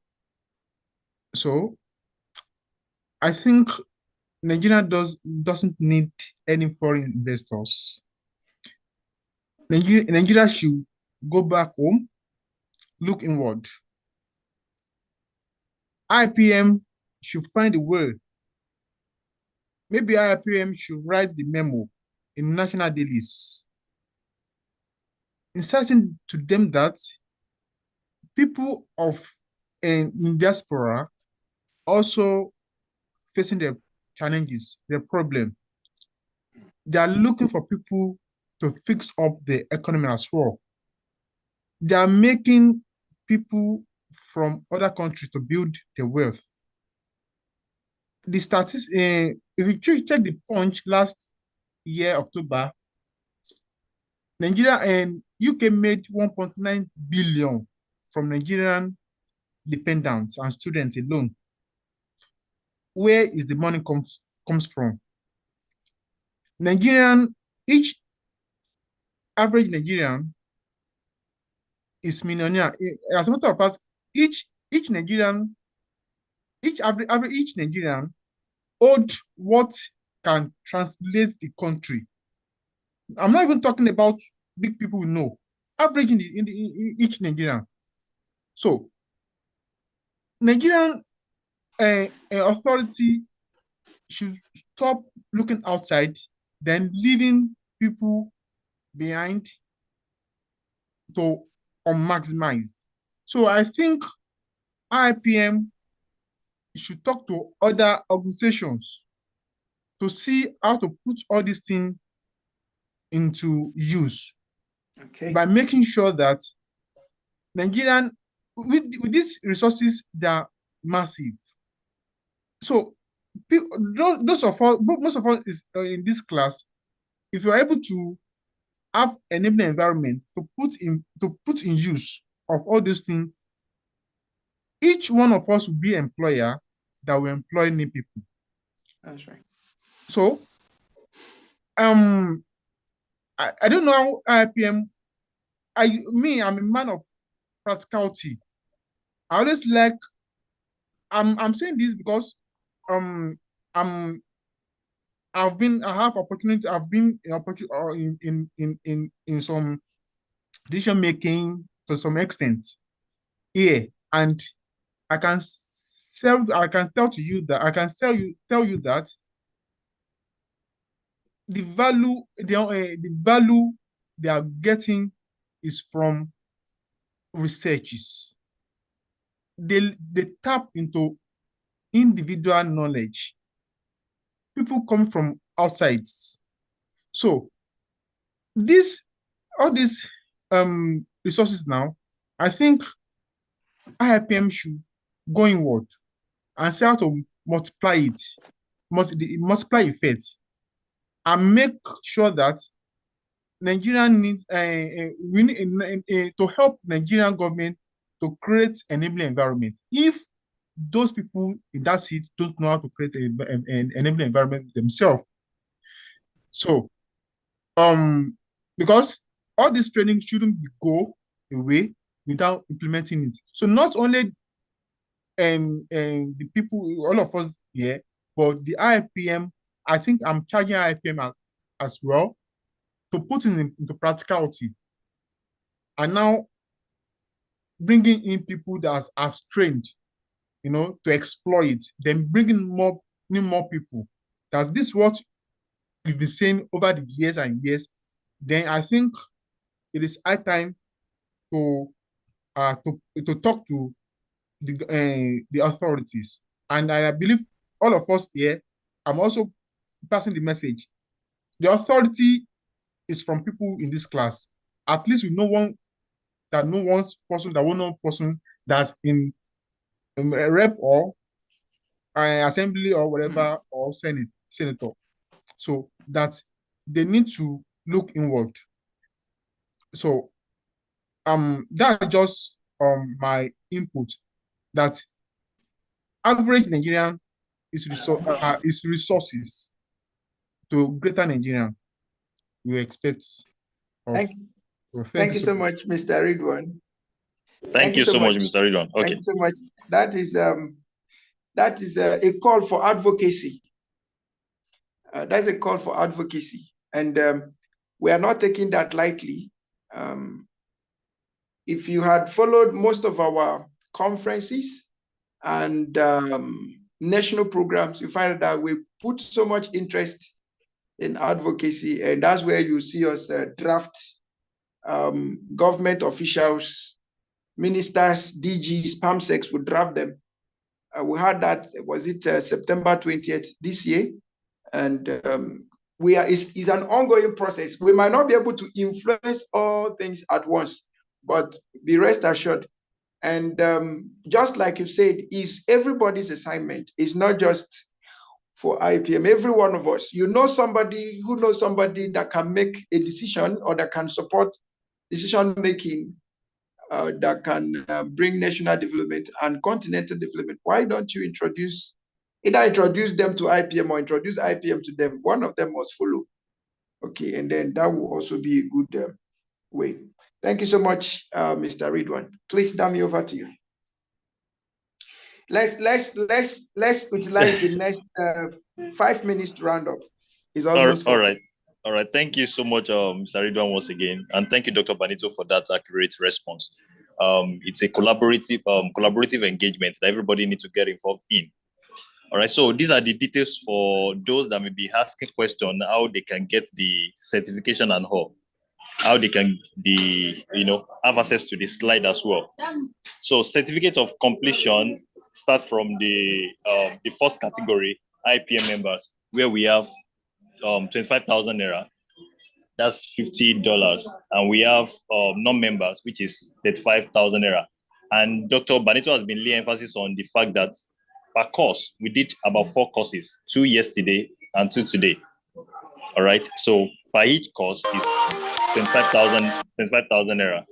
So I think Nigeria doesn't need any foreign investors. Nigeria should go back home, look inward. IPM should find a way. Maybe IPM should write the memo in national dailies, inciting to them that people of in diaspora also facing their challenges, their problem. They are looking for people to fix up the economy as well. They are making people from other countries to build their wealth. The statistics, if you check the Punch last year, October, Nigeria and UK made 1.9 billion from Nigerian dependents and students alone. Where is the money comes from? Each average Nigerian is millionaire. As a matter of fact, each Nigerian, each Nigerian owed what can translate the country. I'm not even talking about big people we know. Average in each Nigerian. So Nigerian authority should stop looking outside, then leaving people behind to maximize. So I think IPM should talk to other organizations to see how to put all these things into use by making sure that Nigerian, with these resources, they are massive. So those of us, most of us is in this class, if you're able to have enabling environment to put in use of all these things, each one of us will be employer that will employ new people. That's right. So I don't know how IPM. I'm a man of practicality. I always like. I'm saying this because um I'm I have opportunity. I've been in opportunity in some decision making to some extent here, and I can tell to you that I can tell you that the value they are getting is from researches. They tap into individual knowledge. People come from outside. So this all these resources now, I think IIPM should go inward and see how to multiply it, multiply effect, and make sure that Nigerian needs we need to help Nigerian government to create enabling environment. If those people in that seat don't know how to create an enabling environment themselves, so because all this training shouldn't go away without implementing it. So not only the people, all of us here, but the IPM, I think I'm charging IPM as well to put into practicality. And now bringing in people that have trained, to exploit, then bringing more people. That this is what we've been saying over the years and years. Then I think it is high time to to talk to the authorities. And I believe all of us here, I'm also passing the message. The authority is from people in this class. At least we know that no one person, that one person that's in a rep or assembly or whatever, or senator. So that they need to look inward. So that's just my input, that average Nigerian is resources to greater Nigerian we expect of. Thank, Well, thank thank you you so so much. much, Mr. Ridwan. Thank Thank you you so so much, much. Mr. Ridwan. Thank Okay. you so much. That is a call for advocacy. That's a call for advocacy, and we are not taking that lightly. If you had followed most of our conferences and national programs, you find that we put so much interest in advocacy, and that's where you see us draft government officials, ministers, DGs, PAMSECs, would draft them. We had that, was it September 20th this year? And it's an ongoing process. We might not be able to influence all things at once, but be rest assured. And just like you said, is everybody's assignment. It's not just for IPM. Every one of us, you know somebody who knows somebody that can make a decision or that can support decision making, that can bring national development and continental development. Why don't you either introduce them to IPM or introduce IPM to them? One of them must follow. Okay, and then that will also be a good way. Thank you so much, Mr. Ridwan. Please, Dami, over to you. Let's utilize the next 5 minutes to round up. It's almost All right. All right. Thank you so much, Mr. Ridwan, once again. And thank you, Dr. Banito, for that accurate response. It's a collaborative engagement that everybody needs to get involved in. All right. So these are the details for those that may be asking questions, how they can get the certification and how they can be, have access to the slide as well. So certificate of completion start from the first category, IPM members, where we have 25,000 naira. That's $50, and we have non-members, which is 35,000 naira. And Dr. Banito has been laying emphasis on the fact that per course we did about 4 courses, 2 yesterday and 2 today. All right, so per each course is 25,000 naira.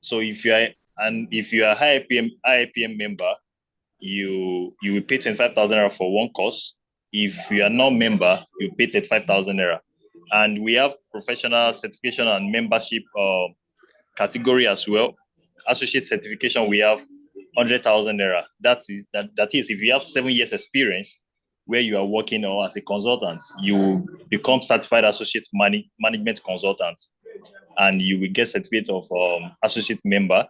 So if you are IPM member, you will pay 25,000 naira for 1 course. If you are not member, you pay 35,000 naira. And we have professional certification and membership category as well. Associate certification, we have 100,000 naira. That is if you have 7 years experience where you are working or as a consultant, you become certified associate management consultant, and you will get certificate of associate member.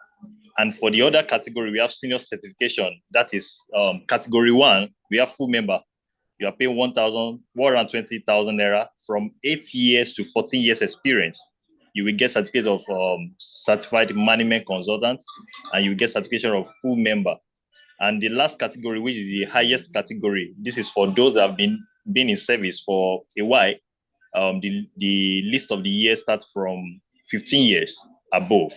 And for the other category, we have senior certification. That is category 1. We have full member. You are paying 120,000 naira from 8 years to 14 years experience. You will get certificate of certified management consultant, and you will get certification of full member. And the last category, which is the highest category, this is for those that have been in service for a while. The list of the years starts from 15 years above.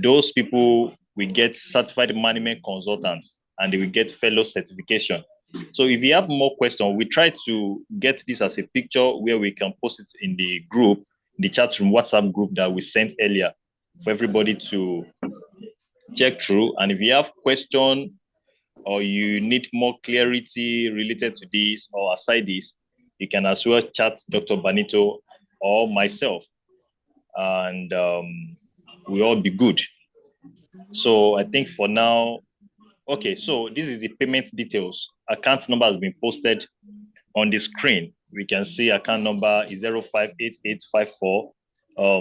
Those people will get certified management consultants, and they will get fellow certification. So if you have more questions, we try to get this as a picture where we can post it in the group, the chat room WhatsApp group that we sent earlier, for everybody to check through. And if you have question or you need more clarity related to this or aside this, you can as well chat Dr. Banito or myself, and we'll all be good. So I think for now, okay, so this is the payment details. Account number has been posted on the screen. We can see account number is 058854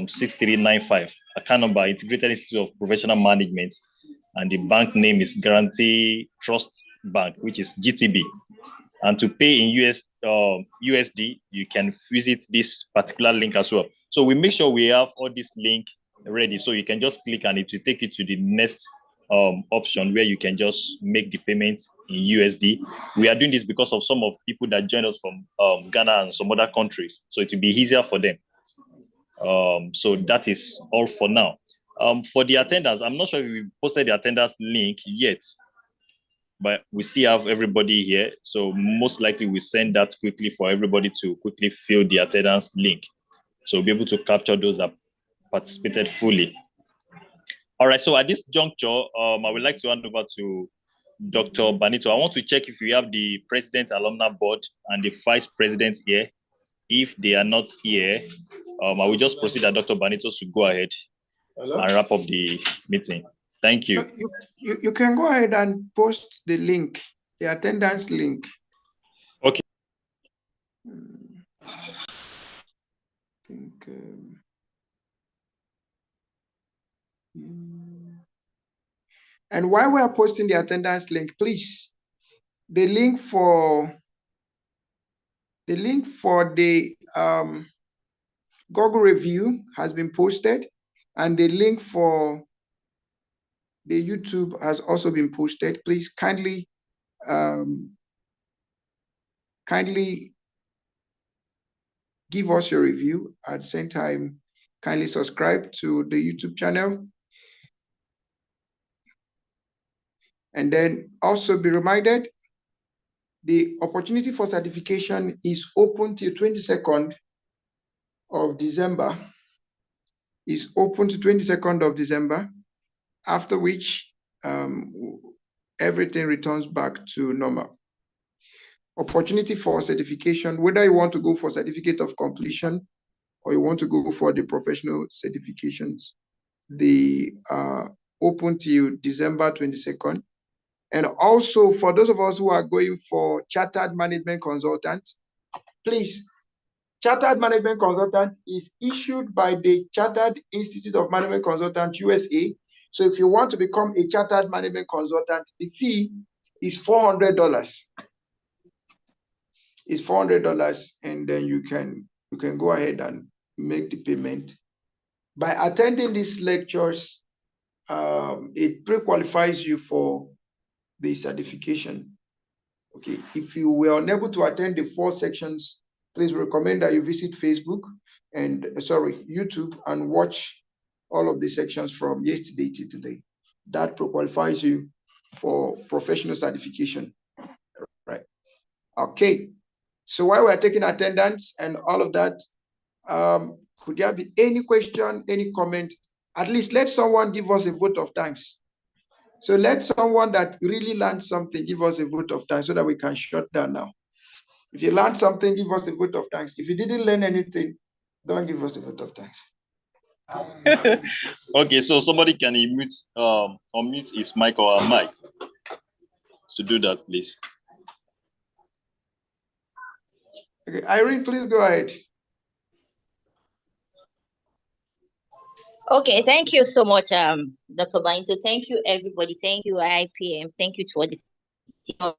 6395. Account number, Integrated Institute of Professional Management, and the bank name is Guarantee Trust Bank, which is GTB. And to pay in USD, you can visit this particular link as well. So we make sure we have all this link ready, so you can just click and it will take you to the next option where you can just make the payments in USD. We are doing this because of some of people that join us from Ghana and some other countries, so it will be easier for them. So that is all for now. For the attendance, I'm not sure if we posted the attendance link yet, but we still have everybody here. So most likely we send that quickly for everybody to quickly fill the attendance link. So we'll be able to capture those that participated fully. All right, so at this juncture, I would like to hand over to Dr. Banito. I want to check if we have the President Alumni Board and the Vice President here. If they are not here, I will just proceed that Dr. Banito should go ahead and wrap up the meeting. Thank you. You can go ahead and post the link, the attendance link. Okay. I think, and while we are posting the attendance link, please, the link for the Google review has been posted, and the link for the YouTube has also been posted. Please kindly give us your review. At the same time, kindly subscribe to the YouTube channel. And then also be reminded, the opportunity for certification is open till 22nd of December. Is open to 22nd of December, after which everything returns back to normal. Opportunity for certification, whether you want to go for certificate of completion or you want to go for the professional certifications, they are open till December 22nd. And also for those of us who are going for chartered management consultant, please, chartered management consultant is issued by the Chartered Institute of Management Consultants, USA. So if you want to become a chartered management consultant, the fee is $400. It's $400, and then you can go ahead and make the payment. By attending these lectures, it pre-qualifies you for the certification. Okay, if you were unable to attend the 4 sections, please recommend that you visit Facebook and YouTube and watch all of the sections from yesterday to today. That qualifies you for professional certification, right? Okay, so while we're taking attendance and all of that, could there be any question, any comment? At least let someone give us a vote of thanks. So let someone that really learned something give us a vote of thanks so that we can shut down now. If you learned something, give us a vote of thanks. If you didn't learn anything, don't give us a vote of thanks. Okay, so somebody can unmute his mic or her mic to do that, please. Okay, Irene, please go ahead. Okay, thank you so much, Dr. Banito. Thank you, everybody. Thank you, IPM. Thank you to all the team.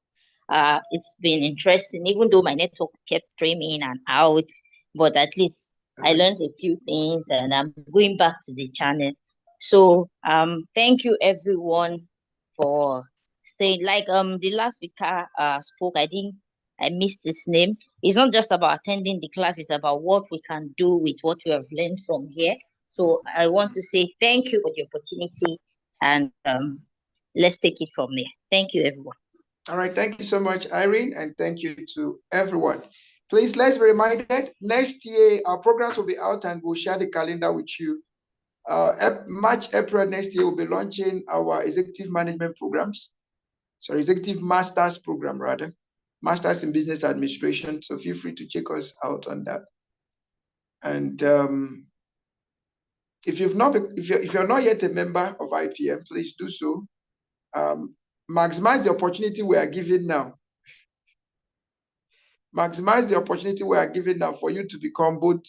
It's been interesting, even though my network kept streaming in and out, but at least I learned a few things and I'm going back to the channel. So thank you everyone for staying. Like the last speaker spoke, I missed his name. It's not just about attending the class, it's about what we can do with what we have learned from here. So I want to say thank you for the opportunity, and let's take it from there. Thank you, everyone. All right, thank you so much, Irene, and thank you to everyone. Please, let's be reminded, next year, our programs will be out and we'll share the calendar with you. March, April next year, we'll be launching our executive management programs. So executive master's program, rather. Masters in Business Administration. So feel free to check us out on that. And if you're not yet a member of IPM, please do so. Maximize the opportunity we are giving now. Maximize the opportunity we are giving now for you to become both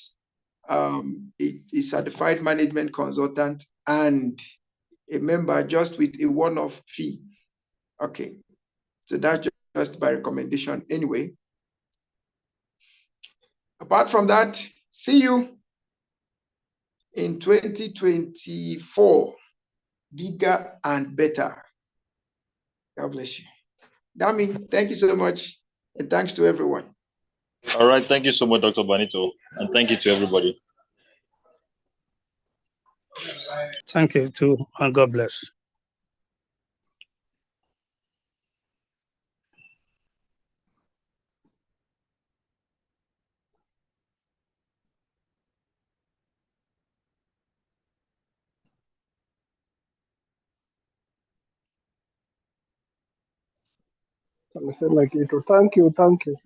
a certified management consultant and a member, just with a one-off fee. Okay, so that's just by recommendation anyway. Apart from that, see you in 2024, bigger and better. God bless you. Dami, thank you so much, and thanks to everyone. All right, thank you so much, Dr. Banito, and thank you to everybody. Thank you too, and God bless. I said like it. Thank you, thank you.